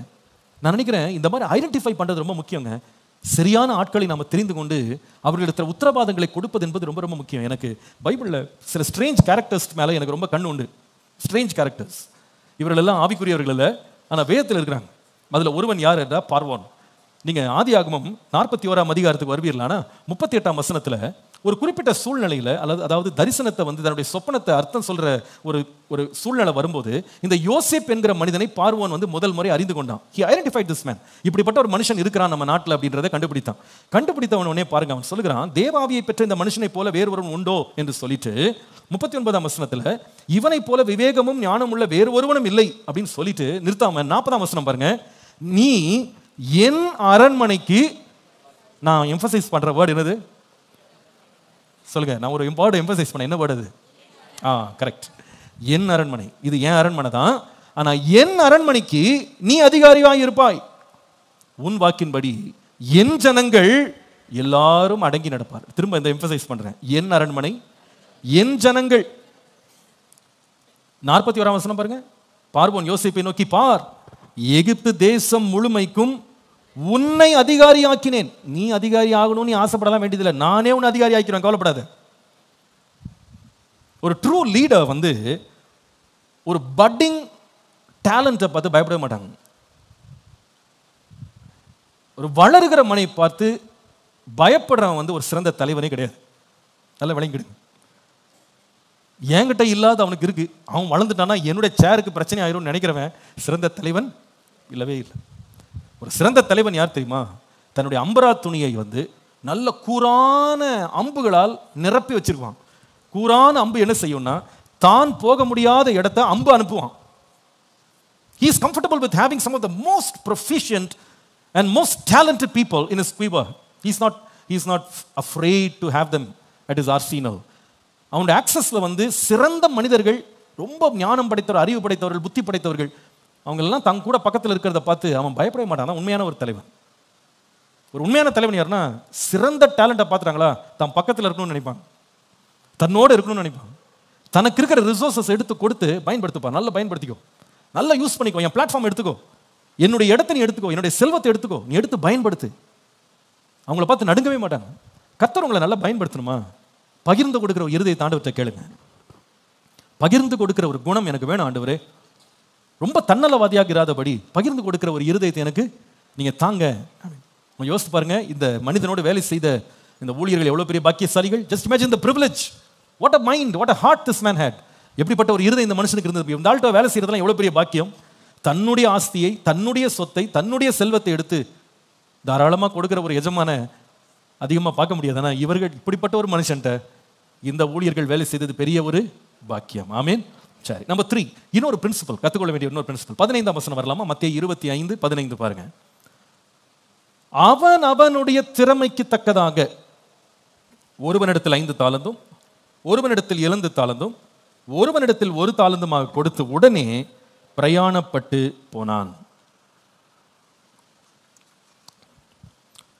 Speaker 1: நான் நினைக்கிறேன் இந்த மாதிரி ஐடென்டிஃபை பண்றது ரொம்ப முக்கியங்க. சரியான ஆட்களை நாம தெரிந்து கொண்டு அவர்களிடத்தில் உத்தரவாதங்களை கொடுப்பது என்பது ரொம்ப ரொம்ப முக்கியம். எனக்கு பைபிள்ல சில ஸ்ட்ரேஞ்ச் கேரக்டர்ஸ் மேல எனக்கு ரொம்ப கண்ணு உண்டு. ஸ்ட்ரேஞ்ச் கேரக்டர்ஸ், இவர்கள் எல்லாம் ஆவிக்குரியவர்கள் இல்லை, ஆனால் வேதத்தில் இருக்கிறாங்க. அதில் ஒருவன் யார் என்றால் பார்வோன். நீங்கள் ஆதியாகமம் 41ஆம் அதிகாரத்துக்கு வருவீர்களானா 38ஆம் வசனத்தில் ஒரு குறிப்பிட்ட சூழ்நிலையில், அதாவது தரிசனத்தை வந்து தன்னுடைய சொப்பனத்தை அர்த்தம் சொல்கிற ஒரு சூழ்நிலை வரும்போது, இந்த யோசேப் என்கிற மனிதனை பார்வோன் வந்து முதல் முறை அறிந்து கொண்டான். He identified this man. இப்படிப்பட்ட ஒரு மனுஷன் இருக்கிறான் நம்ம நாட்டில் அப்படின்றத கண்டுபிடித்தான். கண்டுபிடித்தவன் உடனே பாருங்க, அவன் சொல்லுகிறான், தேவாவியை பெற்ற இந்த மனுஷனை போல வேறு ஒருவன் உண்டோ என்று சொல்லிட்டு 39ஆம் வசனத்தில் இவனை போல விவேகமும் ஞானம் உள்ள வேறு ஒருவனும் இல்லை அப்படின்னு சொல்லிட்டு நிறுத்தாம 40ஆம் வசனம் பாருங்க, நீ என் அரண்மனைக்கு, நான் எம்பசைஸ் பண்ற வேர்டு என்னது சொல்லுங்க, நான் ஒரு வேர்டு எம்பசைஸ் பண்ண, என்ன வேர்டு அது? கரெக்ட், என் அரண்மனை. இது என் அரண்மனை தான், ஆனா என் அரண்மனைக்கு நீ அதிகாரியாய் இருப்பாய். உன் வாக்கின்படி என் ஜனங்கள் எல்லாரும் அடங்கி நடப்பார். திரும்ப இந்த எம்பசைஸ் பண்றேன், என் அரண்மனை, என் ஜனங்கள். 41ஆம் வசனம் பாருங்க, பார்வோன் யோசேப்பை நோக்கி, பார், எகிப்து தேசம் முழுமைக்கும் உன்னை அதிகாரி ஆக்கினேன். நீ அதிகாரி ஆகணும் நீ ஆசைப்படலாம் வேண்டியதில்லை, நானே உன்னை அதிகாரி ஆக்கிறேன், கவலைப்படாத. ஒரு ட்ரூ லீடர் வந்து ஒரு பட்டிங் டேலண்ட்டை பார்த்து பயப்பட மாட்டாங்க. ஒரு வளருகிற மனை பார்த்து பயப்படுறவன் வந்து ஒரு சிறந்த தலைவனே கிடையாது. நல்லா விளங்கிடுங்க. என்கிட்ட இல்லாத அவனுக்கு இருக்கு, அவன் வளர்ந்துட்டானா என்னுடைய சேருக்கு பிரச்சனை ஆயிரும் நினைக்கிறவன் சிறந்த தலைவன் இல்லவே இல்லை. ஒரு சிறந்த தலைவன் யார் தெரியுமா? தன்னுடைய அம்பரா துணியை வந்து நல்ல கூரான அம்புகளால் நிரப்பி வச்சிருவான். கூரான அம்பு என்ன செய்யும்னா, தான் போக முடியாத இடத்தை அம்பு அனுப்புவான். He is comfortable with having some of the most proficient and most talented people in his quiver. He is not afraid to have them at his arsenal. அவனுடைய ஆக்சஸ்ல வந்து சிறந்த மனிதர்கள், ரொம்ப ஞானம் படைத்தவர்கள், அறிவு படைத்தவர்கள், புத்தி படைத்தவர்கள், அவங்க எல்லாம் தங்க கூட பக்கத்தில் இருக்கிறத பார்த்து அவன் பயப்பட மாட்டான். உண்மையான ஒரு தலைவன். ஒரு உண்மையான தலைவன் யாருன்னா, சிறந்த டேலண்ட்டை பார்த்துறாங்களா தன் பக்கத்தில் இருக்கணும்னு நினைப்பாங்க, தன்னோடு இருக்கணும்னு நினைப்பாங்க, தனக்கு இருக்கிற ரிசோர்ஸஸ் எடுத்து கொடுத்து பயன்படுத்துப்பா, நல்லா பயன்படுத்திக்கோ, நல்லா யூஸ் பண்ணிக்கோ, என் பிளாட்ஃபார்ம் எடுத்துக்கோ, என்னுடைய இடத்தை நீ எடுத்துக்கோ, என்னுடைய செல்வத்தை எடுத்துக்கோ, நீ எடுத்து பயன்படுத்து. அவங்கள பார்த்து நடுங்கவே மாட்டாங்க. கர்த்தர் உங்களை நல்லா பயன்படுத்தணுமா, பகிர்ந்து கொடுக்கிற ஒரு இருதயத்தை ஆண்டவர்கிட்ட கேளுங்க. பகிர்ந்து கொடுக்கிற ஒரு குணம் எனக்கு வேணும் ஆண்டவரே, ரொம்ப தன்னலவாதியாக இராதபடி பகிர்ந்து கொடுக்கிற ஒரு இருதயத்தை எனக்கு நீங்க தாங்க. யோசித்து பாருங்க, இந்த மனிதனோடு வேலை செய்த இந்த ஊழியர்கள் எவ்வளவு பெரிய பாக்கியசாலிகள். Just imagine the privilege. What a mind, what a heart this man had. எப்படிப்பட்ட ஒரு இருதயம் இந்த மனுஷனுக்கு இருந்தது. இந்த ஆள்கிட்ட வேலை செய்யறதுலாம் எவ்வளவு பெரிய பாக்கியம். தன்னுடைய ஆஸ்தியை, தன்னுடைய சொத்தை, தன்னுடைய செல்வத்தை எடுத்து தாராளமா கொடுக்கிற ஒரு எஜமான அதிகமாக பார்க்க முடியாது. ஆனால் இவர்கள் இப்படிப்பட்ட ஒரு மனுஷன்ட்ட இந்த ஊழியர்கள் வேலை செய்தது பெரிய ஒரு பாக்கியம். ஆமீன். சரி, நம்பர் 3, இன்னொரு பிரின்சிபல், கற்றுக்கொள்ள வேண்டிய இன்னொரு பிரின்சிபல். 15ஆம் வசனம் வரலாமா? மத்தேயு 25:15 பாருங்க. அவன் அவனுடைய திறமைக்கு தக்கதாக ஒருவனிடத்தில் 5 தாலந்தும் ஒருவனிடத்தில் 7 தாலந்தும் ஒருவனிடத்தில் 1 தாலந்துமாக கொடுத்து உடனே பிரயாணப்பட்டு போனான்.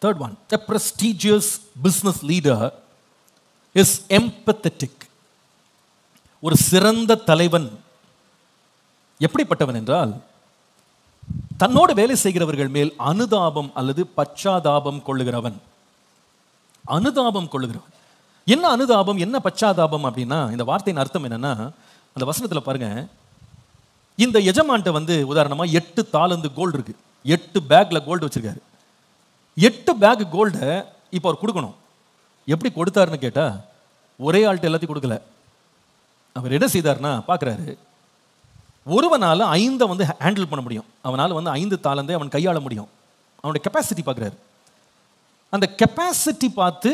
Speaker 1: Third one, a prestigious business leader is empathetic. ஒரு சிறந்த தலைவன் எப்படிப்பட்டவன் என்றால், தன்னோடு வேலை செய்கிறவர்கள் மேல் அனுதாபம் அல்லது பச்சாதாபம் கொள்ளுகிறவன். அனுதாபம் கொள்ளுகிறவன். என்ன அனுதாபம், என்ன பச்சாதாபம் அப்படின்னா, இந்த வார்த்தையின் அர்த்தம் என்னன்னா, அந்த வசனத்தில் பாருங்க, இந்த எஜமான்ட்ட உதாரணமா 8 தாலந்து கோல்டு இருக்கு, 8 பேக்ல கோல்டு வச்சிருக்காரு. 8 பேக் கோல்டை இப்போ அவர் கொடுக்கணும். எப்படி கொடுத்தாருன்னு கேட்டா, ஒரே ஆள்கிட்ட எல்லாத்தையும் கொடுக்கல. அவர் என்ன செய்தார்னா, பார்க்குறாரு, ஒருவனால 5 ஹேண்டில் பண்ண முடியும், அவனால் 5 தாலந்தை அவன் கையாள முடியும். அவனுடைய கெப்பாசிட்டி பார்க்குறாரு. அந்த கெப்பாசிட்டி பார்த்து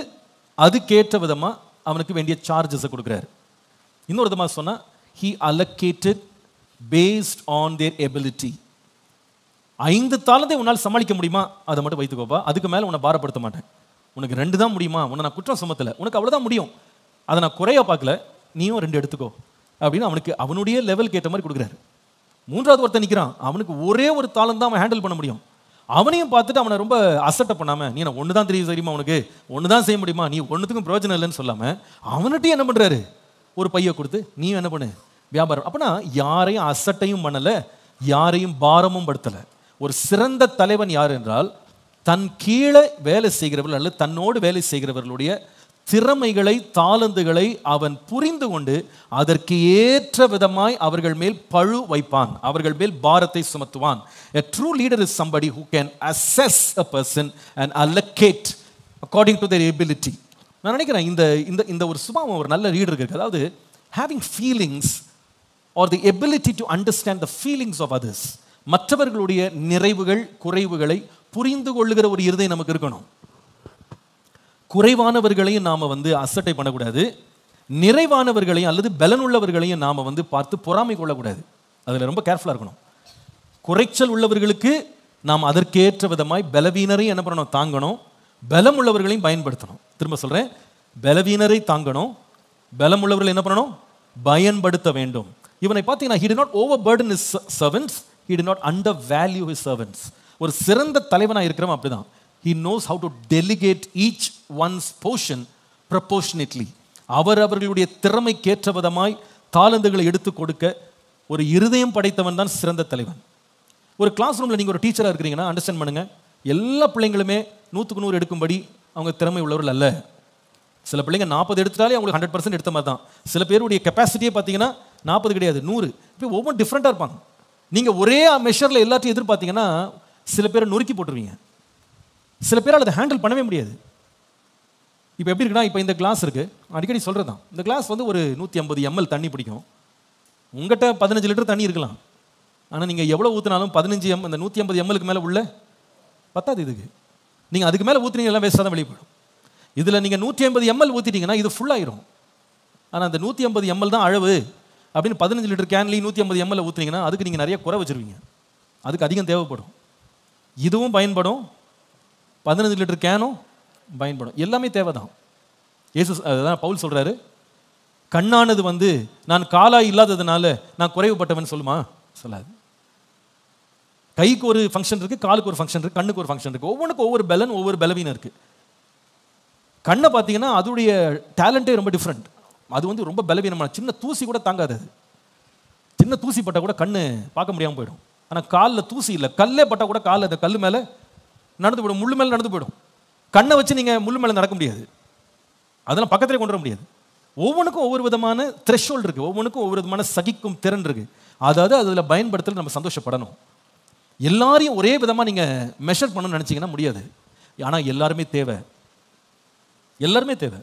Speaker 1: அதுக்கேற்ற விதமாக அவனுக்கு வேண்டிய சார்ஜஸை கொடுக்குறாரு. இன்னொரு விதமாக சொன்னால், he allocated based on their ability. 5 தாலந்தை உன்னால் சமாளிக்க முடியுமா, அதை மட்டும் வைத்துக்கோப்பா, அதுக்கு மேலே உன்னை பாரப்படுத்த மாட்டேன். உனக்கு 2 தான் முடியுமா, உன்னை நான் குற்றம் சுமத்தலை, உனக்கு அவ்வளோதான் முடியும், அதை நான் குறைய பார்க்கல, நீயும் 2 எடுத்துக்கோ அப்படின்னு அவனுக்கு அவனுடைய லெவலுக்கு ஏற்ற மாதிரி கொடுக்குறாரு. 3வது ஒருத்தன் நிற்கிறான், அவனுக்கு ஒரே ஒரு தாளம் தான் அவன் ஹேண்டில் பண்ண முடியும். அவனையும் பார்த்துட்டு அவனை ரொம்ப அசட்டை பண்ணாமல், நீ நான் 1 தான் தெரியுமா, உனக்கு 1 தான் செய்ய முடியுமா, நீ 1த்துக்கும் பிரயோஜனம் இல்லைன்னு சொல்லாமல் அவன்கிட்டையும் என்ன பண்ணுறாரு, ஒரு பையை கொடுத்து நீ என்ன பண்ணு வியாபாரம். அப்படின்னா யாரையும் அசட்டையும் பண்ணலை, யாரையும் பாரமும் படுத்தலை. ஒரு சிறந்த தலைவன் யார் என்றால், தன் கீழே வேலை செய்கிறவர்கள் அல்லது தன்னோடு வேலை செய்கிறவர்களுடைய திறமைகளை தாளந்துகளை அவன் புரிந்து கொண்டு அதற்கு ஏற்ற விதமாய் அவர்கள் மேல் பழு வைப்பான், அவர்கள் மேல் பாரத்தை சுமத்துவான். A true leader is somebody who can assess a person and allocate according to their ability. நான் நினைக்கிறேன் இந்த ஒரு சுபாவம் ஒரு நல்ல லீடருக்கு இருக்கு. அதாவது having feelings or the ability to understand the feelings of others. மற்றவர்களுடைய நிறைவுகள் குறைவுகளை புரிந்து கொள்ளுகிற ஒரு இருதயம் நமக்கு இருக்கணும். குறைவானவர்களையும் நாம் அசட்டை பண்ணக்கூடாது, நிறைவானவர்களையும் அல்லது பலனுள்ளவர்களையும் நாம் பார்த்து பொறாமை கொள்ளக்கூடாது. அதில் ரொம்ப கேர்ஃபுல்லாக இருக்கணும். குறைச்சல் உள்ளவர்களுக்கு நாம் அதற்கேற்ற விதமாய் பலவீனரையும் என்ன பண்ணணும், தாங்கணும், பலம் உள்ளவர்களையும் பயன்படுத்தணும். திரும்ப சொல்கிறேன், பலவீனரை தாங்கணும், பலம் உள்ளவர்கள் என்ன பண்ணணும், பயன்படுத்த வேண்டும். இவனை பார்த்தீங்கன்னா, he did not overburden his servants, he did not undervalue his servants. ஒரு சிறந்த தலைவனாக இருக்கிறவன் அப்படிதான். He knows how to delegate each one's portion proportionately. அவர்களுடைய திறமைக்கேற்ற விதமாய் தாளந்துகளை எடுத்து கொடுக்க ஒரு இருதயம் படைத்தவன் தான் சிறந்த தலைவன். ஒரு கிளாஸ் ரூமில் நீங்கள் ஒரு டீச்சராக இருக்கிறீங்கன்னா அண்டர்ஸ்டாண்ட் பண்ணுங்க, எல்லா பிள்ளைங்களுமே 100க்கு 100 எடுக்கும்படி அவங்க திறமை உள்ளவர்கள் அல்ல. சில பிள்ளைங்க 40 எடுத்துட்டாலே அவங்களுக்கு 100% எடுத்த மாதிரி தான். சில பேருடைய கெப்பாசிட்டியே பார்த்தீங்கன்னா 40 கிடையாது, 100. இப்போ ஒவ்வொரு டிஃப்ரெண்ட்டாக இருப்பாங்க. நீங்கள் ஒரே மெஷரில் எல்லாத்தையும் எதிர்பார்த்தீங்கன்னா சில பேரை நொறுக்கி போட்டுருவீங்க, சில பேரால் அதை ஹேண்டில் பண்ணவே முடியாது. இப்போ எப்படி இருக்குன்னா, இப்போ இந்த கிளாஸ் இருக்குது, அடிக்கடி சொல்கிறது தான், இந்த கிளாஸ் ஒரு 150 ml தண்ணி பிடிக்கும். உங்கள்கிட்ட 15 லிட்டர் தண்ணி இருக்கலாம், ஆனால் நீங்கள் எவ்வளோ ஊற்றினாலும் 15 இந்த 150 ml மேலே உள்ள பத்தாது. இதுக்கு நீங்கள் அதுக்கு மேலே ஊற்றினீங்க எல்லாம் வேஸ்ட்டாக தான் வெளியே போயிடும். இதில் நீங்கள் 150 ml ஊற்றிட்டீங்கன்னா இது ஃபுல்லாகிடும். ஆனால் அந்த 150 ml தான் அளவு அப்படின்னு 15 லிட்டர் கேன்லேயும் 150 ml ஊற்றினீங்கன்னா அதுக்கு நீங்கள் நிறைய குறை வச்சுருவீங்க, அதுக்கு அதிகம் தேவைப்படும். இதுவும் பயன்படும், 15 லிட்டர் கேனும் பயன்படும், எல்லாமே தேவைதான். அதான் பவுல் சொல்றாரு, கண்ணானது நான் காலாய் இல்லாததுனால நான் குறைவுபட்டவன் சொல்லுமா, சொல்லாது. கைக்கு ஒரு ஃபங்க்ஷன் இருக்கு, காலுக்கு ஒரு ஃபங்க்ஷன் இருக்கு, கண்ணுக்கு ஒரு ஃபங்க்ஷன் இருக்கு, ஒவ்வொன்றுக்கும் ஒவ்வொரு பலன் ஒவ்வொரு பலவீனம் இருக்கு. கண்ணை பார்த்தீங்கன்னா அதோடைய டேலண்டே ரொம்ப டிஃப்ரெண்ட். அது ரொம்ப பலவீனமான, சின்ன தூசி கூட தாங்காது. சின்ன தூசி பட்டால் கூட கண்ணு பார்க்க முடியாமல் போயிடும். ஆனால் காலில் தூசி இல்லை, கல்லே பட்டால் கூட கால் அந்த கல் மேலே நடந்து போயிடும், முள்ளு மேலே நடந்து போயிடும். கண்ணை வச்சு நீங்கள் முள்ளு மேலே நடக்க முடியாது, அதெல்லாம் பக்கத்திலே கொண்டு வர முடியாது. ஒவ்வொன்றுக்கும் ஒவ்வொரு விதமான த்ரெஷ்ஹோல்டு இருக்குது, ஒவ்வொன்றுக்கும் ஒவ்வொரு விதமான சகிக்கும் திறன் இருக்குது. அதாவது அதில் பயன்படுத்தல நம்ம சந்தோஷப்படணும். எல்லாரையும் ஒரே விதமாக நீங்கள் மெஷர் பண்ணணும்னு நினச்சிங்கன்னா முடியாது. ஆனால் எல்லாருமே தேவை, எல்லாருமே தேவை.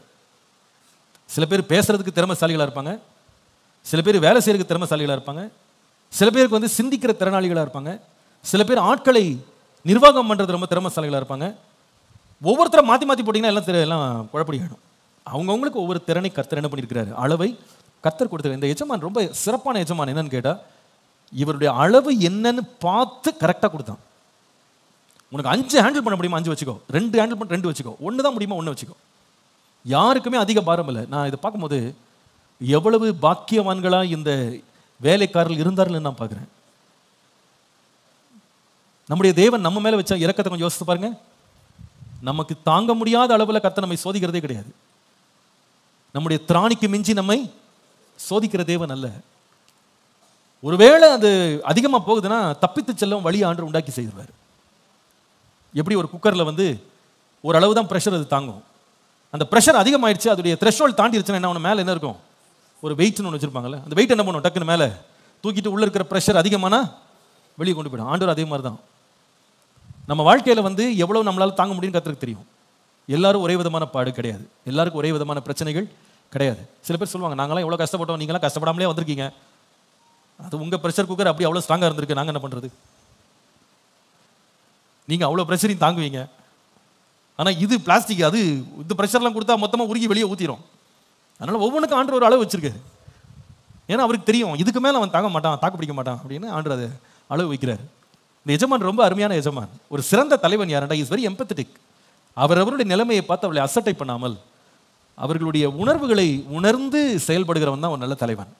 Speaker 1: சில பேர் பேசுறதுக்கு திறமைசாலிகளாக இருப்பாங்க, சில பேர் வேலை செய்யறதுக்கு திறமைசாலிகளாக இருப்பாங்க, சில பேருக்கு சிந்திக்கிற திறனாளிகளாக இருப்பாங்க, சில பேர் ஆட்களை நிர்வாகம் பண்ணுறது ரொம்ப திறமைசாலிகளாக இருப்பாங்க. ஒவ்வொருத்தரை மாற்றி மாற்றி போட்டிங்கன்னா எல்லாம் குழப்படியாயிடும். அவங்கவுங்களுக்கு ஒவ்வொரு திறனை கர்த்தர் என்ன பண்ணியிருக்கிறாரு, அளவை கர்த்தர் கொடுத்துருக்காரு. இந்த எஜமான் ரொம்ப சிறப்பான எஜமான். என்னன்னு கேட்டால், இவருடைய அளவு என்னன்னு பார்த்து கரெக்டாக கொடுத்தான். உனக்கு 5 ஹேண்டில் பண்ண முடியுமா 5 வச்சுக்கோ, 2 ஹேண்டில் பண்ண 2 வச்சுக்கோ, 1 தான் முடியுமா 1 வச்சுக்கோ. யாருக்குமே அதிக பாரம் இல்லை. நான் இதை பார்க்கும்போது எவ்வளவு பாக்கியவான்களா இந்த வேலைக்காரர்கள் இருந்தார்கள் நான் பார்க்குறேன். நம்முடைய தேவன் நம்ம மேல வச்ச இரக்கத்தை கொஞ்சம் யோசித்து பாருங்க. நமக்கு தாங்க முடியாத அளவில் கர்த்தர் நம்மை சோதிக்கிறதே கிடையாது. நம்முடைய திராணிக்கு மிஞ்சி நம்மை சோதிக்கிற தேவன் அல்ல. ஒருவேளை அது அதிகமாக போகுதுன்னா தப்பித்து செல்லும் வழி ஆண்டு உண்டாக்கி செய்வார். எப்படி ஒரு குக்கரில் வந்து ஒரு அளவு தான் ப்ரெஷர் அது தாங்கும். அந்த ப்ரெஷர் அதிகமாயிடுச்சு, அதோடைய த்ரெஷ்ஹோல்ட் தாண்டிடுச்சுன்னா என்ன ஒன்று மேலே என்ன இருக்கும், ஒரு வெயிட்னு ஒன்று வச்சுருப்பாங்கல்ல, அந்த வெயிட் என்ன பண்ணும், டக்குன்னு மேலே தூக்கிட்டு உள்ளே இருக்கிற ப்ரெஷர் அதிகமானா வெளியே கொண்டு போயிடும். ஆண்டவர் அதே மாதிரி தான் நம்ம வாழ்க்கையில் வந்து எவ்வளோ நம்மளால் தாங்க முடியும்னு கர்த்தருக்கு தெரியும். எல்லாரும் ஒரே விதமான பாடு கிடையாது, எல்லாருக்கும் ஒரே விதமான பிரச்சனைகள் கிடையாது. சில பேர் சொல்லுவாங்க, நாங்களாம் எவ்வளோ கஷ்டப்பட்டோம், நீங்களாம் கஷ்டப்படாமலே வந்திருக்கீங்க, அது உங்கள் ப்ரெஷர் குக்கர் அப்படி அவ்வளோ ஸ்ட்ராங்காக இருந்திருக்கு, நாங்கள் என்ன பண்ணுறது, நீங்கள் அவ்வளோ ப்ரெஷரையும் தாங்குவீங்க, ஆனால் இது பிளாஸ்டிக், அது இந்த ப்ரெஷர்லாம் கொடுத்தா மொத்தமாக உருகி வெளியே ஊற்றிடும். அதனால் ஒவ்வொன்றுக்கும் ஆண்டவர் ஒரு அளவு வச்சிருக்காரு. ஏன்னா அவருக்கு தெரியும் இதுக்கு மேலே அவன் தாங்க மாட்டான், தாக்கு பிடிக்க மாட்டான் அப்படின்னு ஆண்டவர் அதை அளவு வைக்கிறார். இந்த எஜமான் ரொம்ப அருமையான எஜமான், ஒரு சிறந்த தலைவன் யாருண்டா, இஸ் வெரி எம்பத்தட்டிக். அவருடைய நிலைமையை பார்த்து அவளை அசட்டை பண்ணாமல் அவர்களுடைய உணர்வுகளை உணர்ந்து செயல்படுகிறவன் தான் ஒரு நல்ல தலைவன்.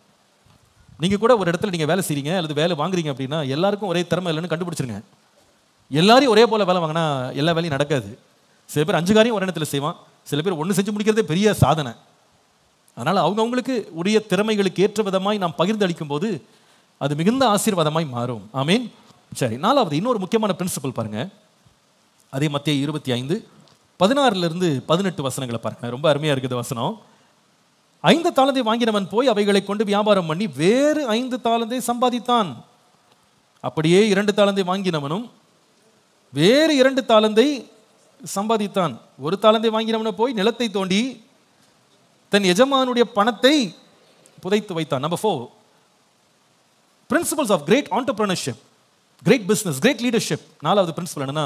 Speaker 1: நீங்கள் கூட ஒரு இடத்துல நீங்கள் வேலை செய்கிறீங்க அல்லது வேலை வாங்குறீங்க அப்படின்னா எல்லாருக்கும் ஒரே திறமை இல்லைன்னு கண்டுபிடிச்சிருங்க. எல்லாரையும் ஒரே போல் வேலை வாங்கினா எல்லா வேலையும் நடக்காது. சில பேர் 5 காரியம் ஒரு இடத்துல செய்வான், சில பேர் 1 செஞ்சு முடிக்கிறதே பெரிய சாதனை. அதனால் அவங்கவுங்களுக்கு உரிய திறமைகளுக்கு ஏற்ற விதமாய் நாம் பகிர்ந்து அளிக்கும் போது அது மிகுந்த ஆசீர்வாதமாய் மாறும். ஆமீன். சரி, 4வது இன்னொரு முக்கியமான பிரின்சிபல் பாருங்க. அதே மத்தேயு 25:16-18 வசனங்களை பாருங்க, ரொம்ப அருமையா இருக்குது வசனம். 5 தாலந்தை வாங்கினவன் போய் அவைகளை கொண்டு வியாபாரம் பண்ணி வேறு 5 தாலந்தை சம்பாதித்தான். அப்படியே 2 தாலந்தை வாங்கினவனும் வேறு 2 தாலந்தை சம்பாதித்தான். 1 தாலந்தை வாங்கினவனை போய் நிலத்தை தோண்டி தன் எஜமானுடைய பணத்தை புதைத்து வைத்தான். Number 4, principles of great entrepreneurship, great business, great leadership. 4வது பிரின்சிபல் என்னன்னா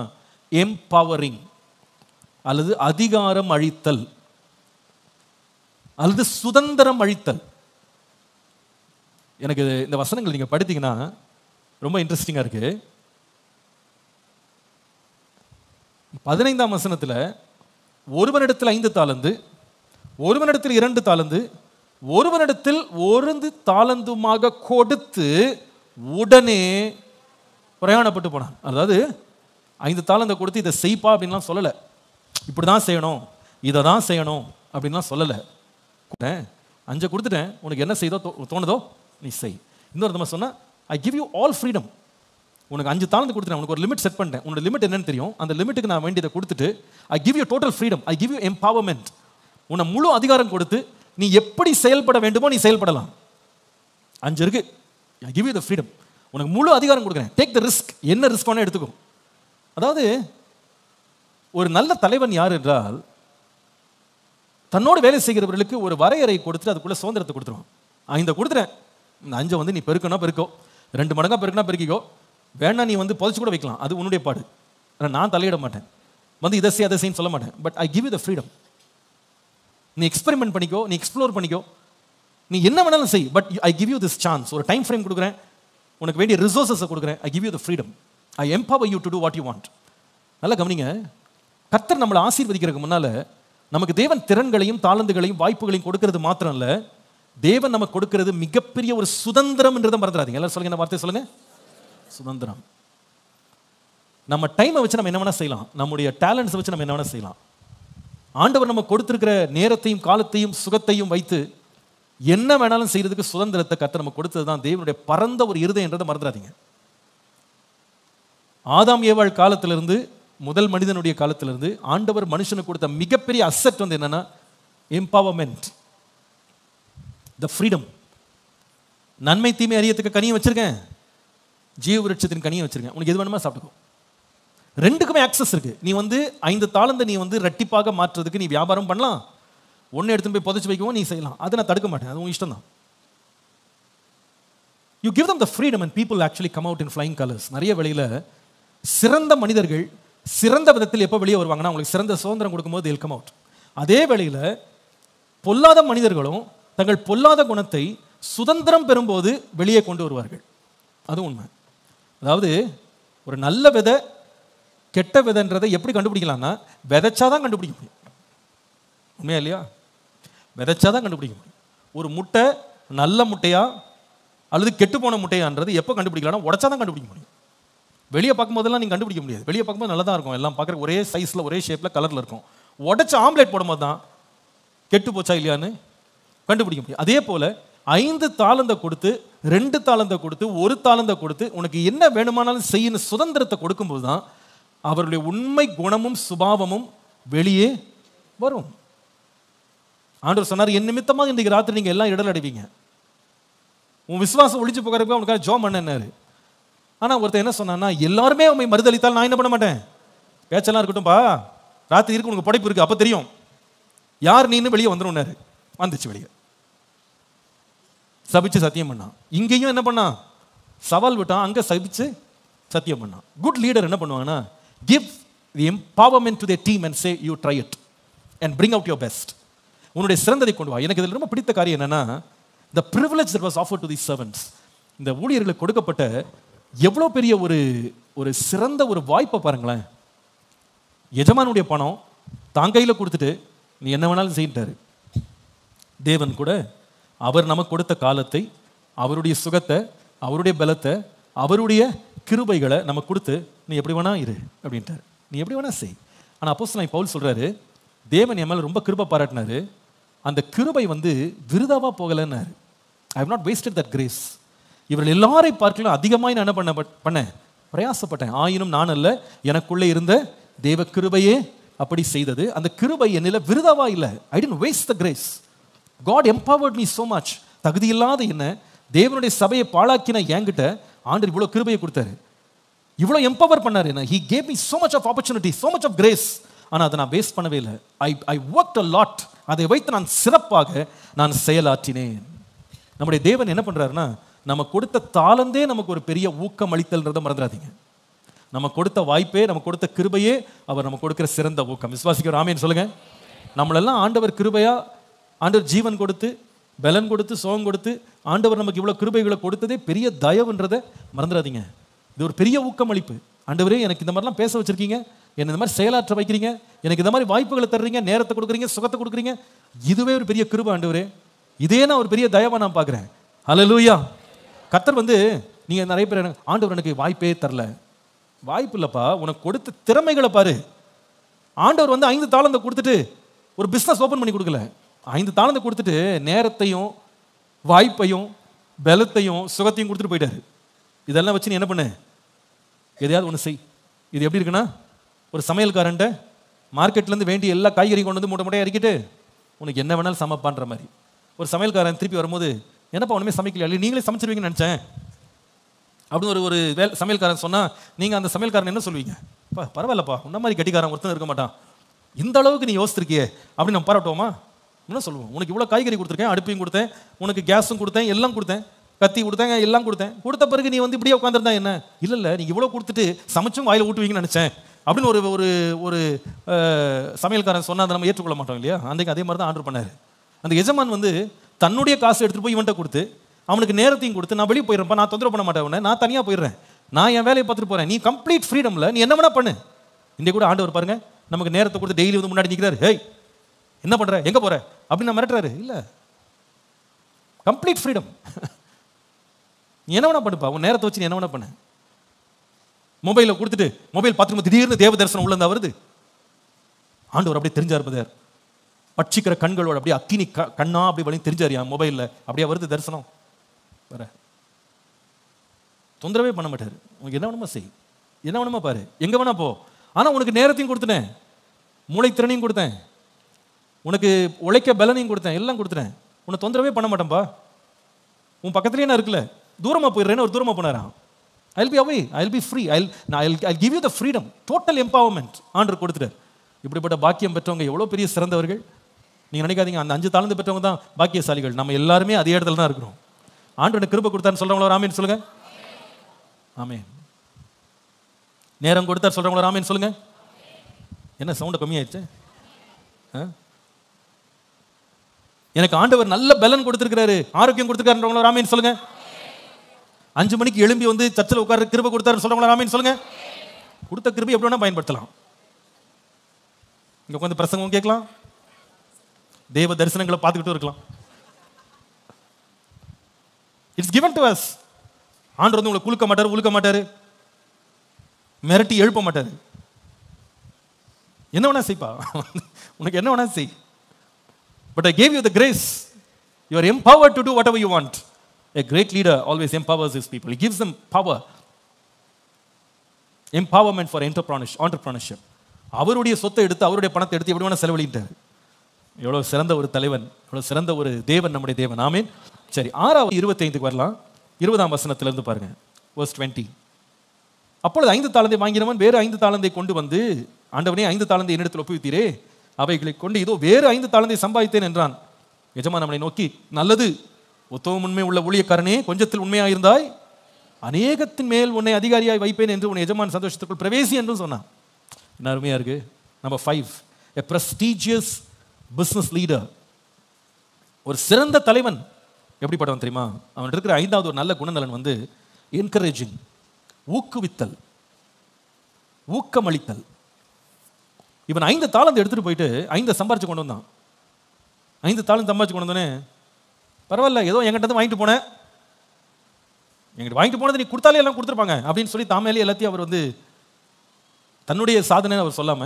Speaker 1: எம்பவரிங் அல்லது அதிகாரம் அளித்தல் அல்லது சுதந்திரம் அளித்தல். எனக்கு இந்த வசனங்கள் நீங்க படித்தீங்கன்னா ரொம்ப இன்ட்ரெஸ்டிங்கா இருக்கு. 15ஆம் வசனத்தில் ஒருவனிடத்தில் 5 தாலந்து, ஒருவனிடத்தில் 2 தாலந்து, ஒருவனிடத்தில் 1 தாலந்துமாக கொடுத்து உடனே பிரயாணப்பட்டு போனான். அதாவது 5 தாலந்தை கொடுத்து இதை செய்ப்பா அப்படின்லாம் சொல்லலை, இப்படி தான் செய்யணும், இதை தான் செய்யணும் அப்படின்லாம் சொல்லலை. 5 கொடுத்துட்டேன், உனக்கு என்ன செய்தோ தோணுதோ நீ செய். இன்னொரு நம்ம சொன்னால் ஐ கிவ் யூ ஆல் ஃப்ரீடம். உனக்கு 5 தாலந்து கொடுத்துட்டேன், உனக்கு ஒரு லிமிட் செட் பண்ணிட்டேன், உன்னோட லிமிட் என்னன்னு தெரியும், அந்த லிமிட்டுக்கு நான் வேண்டியதை கொடுத்துட்டு ஐ give you total freedom, I give you empowerment. உன்னை முழு அதிகாரம் கொடுத்து நீ எப்படி செயல்பட வேண்டுமோ நீ செயல்படலாம். 5 இருக்கு, ஐ கிவ் யூ த ஃப்ரீடம், உனக்கு முழு அதிகாரம் கொடுக்குறேன், டேக் த ரிஸ்க், என்ன ரிஸ்க் வேணா எடுத்துக்கோ. அதாவது ஒரு நல்ல தலைவன் யார் என்றால் தன்னோடு வேலை செய்கிறவர்களுக்கு ஒரு வரையறை கொடுத்துட்டு அதுக்குள்ள சுதந்திரத்தை கொடுத்துருவான். 5 கொடுத்துறேன், இந்த 5 வந்து நீ பெருக்கணும் பெருக்கோ, 2 மடங்கா பெருக்கினா பெருக்கிக்கோ, வேணா நீ வந்து புதைச்சு கூட வைக்கலாம், அது உன்னுடைய பாடு. ஆனால் நான் தலையிட மாட்டேன், வந்து இதை செய் அதை செய்யன்னு சொல்ல மாட்டேன். But I give you the freedom. நீ எக்ஸ்பெரிமெண்ட் பண்ணிக்கோ, நீ எக்ஸ்ப்ளோர் பண்ணிக்கோ, நீ என்ன வேணாலும் செய், but I give you this chance. ஒரு டைம் ஃப்ரேம் கொடுக்குறேன், உனக்கு வேண்டிய ரிசோர்ஸஸை கொடுக்குறேன், I give you the freedom, I empower you to do what you want. நல்லா கவனிங்க, கர்த்தர் நம்மளை ஆசீர்வதிக்கிறதுக்கு முன்னால நமக்கு தேவன் திறன்களையும் தாளந்துகளையும் வாய்ப்புகளையும் கொடுக்கிறது மாத்திரம் இல்ல, தேவன் நமக்கு கொடுக்கிறது மிகப்பெரிய ஒரு சுதந்திரம் என்றதை மறந்துடாதீங்க. எல்லாரும் சொல்லுங்க, வார்த்தை சொல்லுங்க, சுதந்திரம். நம்ம டைமை வச்சு நம்ம என்ன வேணா செய்யலாம், நம்முடைய டேலண்ட்ஸை வச்சு நம்ம என்ன வேணா செய்யலாம். ஆண்டவர் நம்ம கொடுத்திருக்கிற நேரத்தையும் காலத்தையும் சுகத்தையும் வைத்து என்ன வேணாலும் செய்யறதுக்கு சுதந்திரத்தை கர்த்தர் நமக்கு கொடுத்தது தான் தேவனுடைய பரந்த ஒரு இருதயம் என்றதை மறந்துடாதீங்க. ஆதாம் ஏவாள் காலத்திலிருந்து, முதல் மனிதனுடைய காலத்திலிருந்து ஆண்டவர் மனுஷனுக்கு கொடுத்த மிகப்பெரிய அசெட் வந்து என்னன்னா எம்பவர்மெண்ட், த ஃப்ரீடம். நன்மை தீமை அறியத்துக்கு கனியை வச்சிருக்கேன், ஜீவ விருட்சத்தின் கனியை வச்சிருக்கேன், உனக்கு எது வேணுமா சாப்பிட்டுக்கோ. 2க்குமே ஆக்சஸ் இருக்கு. நீ வந்து 5 தாளந்தை நீ வந்து ரெட்டிப்பாக மாற்றுறதுக்கு நீ வியாபாரம் பண்ணலாம், 1 எடுத்துன்னு போய் புதைச்சு வைக்கவும் நீ செய்யலாம், அதை நான் தடுக்க மாட்டேன், அது உன் இஷ்டம் தான். You give them the freedom and people actually come out in flying colours. நிறைய வேளையில் சிறந்த மனிதர்கள் சிறந்த விதத்தில் எப்போ வெளியே வருவாங்கன்னா அவங்களுக்கு சிறந்த சுதந்திரம் கொடுக்கும்போது they'll come out. அதே வேளையில் பொல்லாத மனிதர்களும் தங்கள் பொல்லாத குணத்தை சுதந்திரம் பெறும்போது வெளியே கொண்டு வருவார்கள். அது உண்மை. அதாவது ஒரு நல்ல விதை கெட்ட விதைன்றதை எப்படி கண்டுபிடிக்கலாம்னா விதைச்சாதான் கண்டுபிடிக்க முடியும். உண்மையா இல்லையா? விதைச்சாதான் கண்டுபிடிக்க முடியும். ஒரு முட்டை நல்ல முட்டையா அல்லது கெட்டு போன முட்டையான்றது எப்போ கண்டுபிடிக்கலாம்னா உடைச்சாதான் கண்டுபிடிக்க முடியும். வெளியே பார்க்கும்போதெல்லாம் நீங்கள் கண்டுபிடிக்க முடியாது. வெளியே பார்க்கும்போது நல்லா தான் இருக்கும், எல்லாம் பார்க்குற ஒரே சைஸில் ஒரே ஷேப்பில் கலரில் இருக்கும். உடைச்ச ஆம்லேட் போடும்போது தான் கெட்டு போச்சா இல்லையான்னு கண்டுபிடிக்க முடியும். அதே போல் 5 தாளந்தை கொடுத்து 2 தாளந்தை கொடுத்து 1 தாளந்தை கொடுத்து உனக்கு என்ன வேணுமானாலும் செய்யணும் சுதந்திரத்தை கொடுக்கும்போது தான் அவருடைய உண்மை குணமும் சுபாவமும் வெளியே வரும். ஆண்டவர் சொன்னார், என் நிமித்தமாக இன்றைக்கு ராத்திரி நீங்கள் எல்லாம் இடல் அடைவீங்க, உன் விசுவாசம் ஒழிச்சு போகிறதுக்கு உனக்காக ஜோம் பண்ணாரு. ஆனால் ஒருத்தர் என்ன சொன்னான்னா, எல்லாருமே உண்மை மறுதளித்தால் நான் என்ன பண்ண மாட்டேன், பேச்செல்லாம் இருக்கட்டும்பா, ராத்திரி இருக்கு, உனக்கு படைப்பு இருக்கு, அப்போ தெரியும் யார் நீன்னு வெளியே வந்துடும்னாரு. வந்துச்சு வெளியே. சபிச்சு சத்தியம் பண்ணான். இங்கேயும் என்ன பண்ணான், சவால் விட்டான், அங்கே சபிச்சு சத்தியம் பண்ணான். குட் லீடர் என்ன பண்ணுவாங்கன்னா, give the empowerment to their team and say you try it and bring out your best. உன்னுடைய சிறந்ததை கொண்டு வா. எனக்கு இதில் ரொம்ப பிடித்த காரியம் என்னன்னா, the privilege that was offered to these servants, இந்த ஊழியர்களுக்கு கொடுக்கப்பட்ட எவ்வளோ பெரிய ஒரு சிறந்த ஒரு வாய்ப்பை பாருங்களேன். எஜமானுடைய பணம் தான் கையில் கொடுத்துட்டு நீ என்ன வேணாலும் செய்யிட்டாரு. தேவன் கூட அவர் நமக்கு கொடுத்த காலத்தை, அவருடைய சுகத்தை, அவருடைய பலத்தை, அவருடைய கிருபைகளை நமக்கு கொடுத்து நீ எப்படி வேணா இரு அப்படின்ட்டார், நீ எப்படி வேணா செய். ஆனால் அப்போஸ்தலன் பவுல் சொல்றாரு, தேவன் என் மேலே ரொம்ப கிருபை பாராட்டினாரு, அந்த கிருபை விருதாவா போகலைன்னாரு. I have not wasted that grace. இவர்கள் எல்லாரை பார்க்கலாம் அதிகமாக நான் என்ன பண்ணேன் பிரயாசப்பட்டேன், ஆயினும் நான் அல்ல, எனக்குள்ளே இருந்த தேவ கிருபையே அப்படி செய்தது. அந்த கிருபை என்னில் விருதாவா இல்லை. I didn't waste the grace. God empowered me so much. தகுதி இல்லாத என்ன தேவனுடைய சபையை பாழாக்கின என்கிட்ட ஆண்டவர் இவ்வளோ கிருபையை கொடுத்தாரு, இவ்வளோ எம்பவர் பண்ணாரு. என்ன, he gave me so much of opportunity, so much of grace. ஆனால் அதை நான் வேஸ்ட் பண்ணவே இல்லை. I worked a lot. அதை வைத்து நான் சிறப்பாக நான் செயலாற்றினேன். நம்முடைய தேவன் என்ன பண்றாருன்னா, நம்ம கொடுத்த தாளந்தே நமக்கு ஒரு பெரிய ஊக்கம் அளித்தல்ன்றதை மறந்துடாதீங்க. நம்ம கொடுத்த வாய்ப்பே, நம்ம கொடுத்த கிருபையே அவர் நம்ம கொடுக்கிற சிறந்த ஊக்கம். விசுவாசிக்கிற ஆமேன்னு சொல்லுங்க. நம்மளெல்லாம் ஆண்டவர் கிருபையா, ஆண்டவர் ஜீவன் கொடுத்து பலன் கொடுத்து சுகம் கொடுத்து ஆண்டவர் நமக்கு இவ்வளோ கிருபைகளை கொடுத்ததே பெரிய தயவுன்றதை மறந்துடாதீங்க. இது ஒரு பெரிய ஊக்கம் அளிப்பு. ஆண்டவரே எனக்கு இந்த மாதிரிலாம் பேச வச்சிருக்கீங்க, என்னை இந்த மாதிரி செயலாற்ற வைக்கிறீங்க, எனக்கு இந்த மாதிரி வாய்ப்புகளை தர்றீங்க, நேரத்தை கொடுக்குறீங்க, சுகத்தை கொடுக்குறீங்க, இதுவே ஒரு பெரிய கிருபை ஆண்டவரே, இதே நான் ஒரு பெரிய தயவாக நான் பார்க்குறேன். ஹல்லேலூயா. கர்த்தர் நீங்கள் நிறைய பேர் ஆண்டவர் எனக்கு வாய்ப்பே தரல, வாய்ப்பு இல்லைப்பா, உனக்கு கொடுத்த திறமைகளை பாரு. ஆண்டவர் 5 தாளந்தை கொடுத்துட்டு ஒரு பிஸ்னஸ் ஓப்பன் பண்ணி கொடுக்கல, 5 தாளந்தை கொடுத்துட்டு நேரத்தையும் வாய்ப்பையும் பலத்தையும் சுகத்தையும் கொடுத்துட்டு போயிட்டாரு. இதெல்லாம் வச்சு நீ என்ன பண்ணு, எதையாவது ஒன்று செய். இது எப்படி இருக்குன்னா, ஒரு சமையல்காரன்ட்ட மார்க்கெட்லேருந்து வேண்டிய எல்லா காய்கறியும் கொண்டு வந்து மூட்டை மூட்டையாக இறக்கிட்டு உனக்கு என்ன வேணாலும் சமைப்பான்ற மாதிரி ஒரு சமையல்காரன் திருப்பி வரும்போது, என்னப்பா ஒன்றுமே சமைக்கலையா, இல்லை நீங்களே சமைச்சிருவீங்கன்னு நினச்சேன் அப்படின்னு ஒரு சமையல்காரன் சொன்னால், நீங்கள் அந்த சமையல்காரன் என்ன சொல்லுவீங்க? பரவாயில்லப்பா, உன்ன மாதிரி கட்டிக்காரன் ஒருத்தன் இருக்க மாட்டான், இந்த அளவுக்கு நீ யோசிச்சிருக்கியே அப்படின்னு நம்ம பாராட்டுவோமா? என்ன சொல்லுவோம், உனக்கு இவ்வளோ காய்கறி கொடுத்துருக்கேன், அடுப்பையும் கொடுத்தேன், உனக்கு கேஸும் கொடுத்தேன், எல்லாம் கொடுத்தேன், கத்தி கொடுத்தேன், எல்லாம் கொடுத்தேன், கொடுத்த பிறகு நீ இப்படியே உட்காந்துருந்தா என்ன? இல்லை நீங்கள் இவ்வளோ கொடுத்துட்டு சமைச்சும் வாயில் ஊட்டுவீங்கன்னு நினச்சேன் அப்படின்னு ஒரு ஒரு சமையல்காரன் சொன்னால் அதை நம்ம ஏற்றுக்கொள்ள மாட்டோம் இல்லையா? அன்றைக்கு அதே மாதிரி தான் ஆர்டர் பண்ணார். அந்த எஜமான் தன்னுடைய காசு எடுத்துகிட்டு போய் இவன்ட்ட கொடுத்து அவனுக்கு நேரத்தையும் கொடுத்து, நான் வெளியே போயிடுறேன்ப்பா, நான் தொந்தரவு பண்ண மாட்டேன், உடனே நான் தனியாக போயிடுறேன், நான் என் வேலையை பார்த்துட்டு போகிறேன், நீ கம்ப்ளீட் ஃப்ரீடமில் நீ என்ன வேணா பண்ணு. இன்றைக்கு கூட ஆண்டவர் பாருங்க, நமக்கு நேரத்தை கொடுத்து டெய்லி முன்னாடி நிற்கிறாரு, ஹேய் என்ன பண்ணுற, எங்கே போகிற அப்படின்னு நான் மிரட்டுறாரு. இல்லை, கம்ப்ளீட் ஃப்ரீடம். நீ என்ன வேணா பண்ணுப்பா, உன் நேரத்தை வச்சு நீ என்ன வேணா பண்ணு. மொபைலில் கொடுத்துட்டு மொபைல் பார்த்துட்டு திடீர்னு தேவ தரிசனம் உள்ள இருந்தா வருது. ஆண்டவர் அப்படியே தெரிஞ்சார் பதர், பட்சிக்கிற கண்களோட அப்படியே அக்கினி கண்ணா அப்படி வழி தெரிஞ்சார் என் மொபைலில், அப்படியே வருது தரிசனம். வர தொந்தரவே பண்ண மாட்டார், உனக்கு என்ன வேணுமா செய், என்ன வேணுமா பாரு, எங்கே வேணா போ. ஆனால் உனக்கு நேரத்தையும் கொடுத்துட்டேன், மூளை திறனையும் கொடுத்தேன், உனக்கு உழைக்க பலனையும் கொடுத்தேன், எல்லாம் கொடுத்துட்டேன், உன்னை தொந்தரவே பண்ண மாட்டேன்பா. உன் பக்கத்துலேயே நான் இருக்குல்ல, தூரமாக போயிடுறேன்னு ஒரு தூரமாக போனாரான். I'll be away, I'll be free, I'll give you the freedom, total empowerment ஆண்டவர் கொடுத்துட்டார். இப்படிப்பட்ட பாக்கியம் பெற்றவங்க எவ்வளோ பெரிய சிறந்தவர்கள். நீங்கள் நினைக்காதீங்க அந்த 5 தாளந்து பெற்றவங்க தான் பாக்கியசாலிகள், நம்ம எல்லாருமே அதே இடத்துல தான் இருக்கிறோம். ஆண்டவர் கிருபை கொடுத்தான்னு சொல்கிறவங்களோ ஆமேன்னு சொல்லுங்க. ஆமேன். நேரம் கொடுத்தார் சொல்கிறவங்களோ ஆமேன்னு சொல்லுங்க. என்ன சவுண்டு கம்மியாயிடுச்சு? எனக்கு ஆண்டவர் நல்ல பலன் கொடுத்துருக்கிறாரு, ஆரோக்கியம் கொடுத்துருக்காருன்றவங்களோ ஆமேன்னு சொல்லுங்க. 5 மணிக்கு எழும்பி சர்ச்சில் உட்கார கிருபை கொடுத்தாருன்னு சொல்றவங்களா ஆமேன்னு சொல்லுங்க. கொடுத்த கிருபை எப்படி வேணா பயன்படுத்தலாம். இங்க உட்காந்து பிரசங்கம் கேட்கலாம், தேவ தரிசனங்களை பார்த்துக்கிட்டு இருக்கலாம். It's given to us. ஆண்டவர் வந்து உங்களை குலுக்க மாட்டாரு, உழுக்க மாட்டாரு, மிரட்டி எழுப்ப மாட்டாரு. என்ன வேணா செய்ப்பா, உனக்கு என்ன வேணா செய். But I gave you the grace. You are empowered to do whatever you want. A great leader always empowers his people. He gives them power. Empowerment for entrepreneurship. அவருடைய சொத்தை எடுத்து, அவருடைய பணத்தை எடுத்து எப்படி வேணா செலவழிட்டார். எவ்வளவு சிறந்த ஒரு தலைவன், எவ்வளவு சிறந்த ஒரு தேவன் நம்முடைய தேவன். ஆமென். சரி, 6:25 வரலாம். 20ஆம் வசனத்திலிருந்து பாருங்க, verse 20. அப்பொழுது 5 தாலந்தை வாங்கினவன் வேறு 5 தாலந்தை கொண்டு வந்து, ஆண்டவனே 5 தாலந்தை என்னிடத்தில் ஒப்புவித்தீரே, அவைகளை கொண்டு இதோ வேறு 5 தாலந்தை சம்பாதித்தேன் என்றான். எஜமான் அவனை நோக்கி, நல்லது உத்தம உண்மை உள்ள ஊழியக்காரனே, கொஞ்சத்தில் உண்மையாயிருந்தாய், அநேகத்தின் மேல் உன்னை அதிகாரியாய் வைப்பேன் என்று உன் எஜமான் சந்தோஷத்துக்குள் பிரவேசி என்றும் சொன்னான். என்ன அருமையா இருக்கு. Number 5, a prestigious business leader. ஒரு சிறந்த தலைவன் எப்படிப்பட்டவன் தெரியுமா? அவன் இருக்கிற 5வது ஒரு நல்ல குணநலன் வந்து என்கரேஜிங், ஊக்குவித்தல், ஊக்கமளித்தல். இவன் 5 தாலந்தை எடுத்துட்டு போயிட்டு 5 சம்பாரிச்சு கொண்டு வந்தான். 5 தாலந்தை சம்பாரிச்சு கொண்டு வந்தோன்னே, பரவாயில்ல ஏதோ என்கிட்ட வாங்கிட்டு போனேன், எங்கிட்ட வாங்கிட்டு போனது நீ கொடுத்தாலே எல்லாம் கொடுத்துருப்பாங்க அப்படின்னு சொல்லி தாமேலே எல்லாத்தையும் அவர் வந்து தன்னுடைய சாதனை அவர் சொல்லாம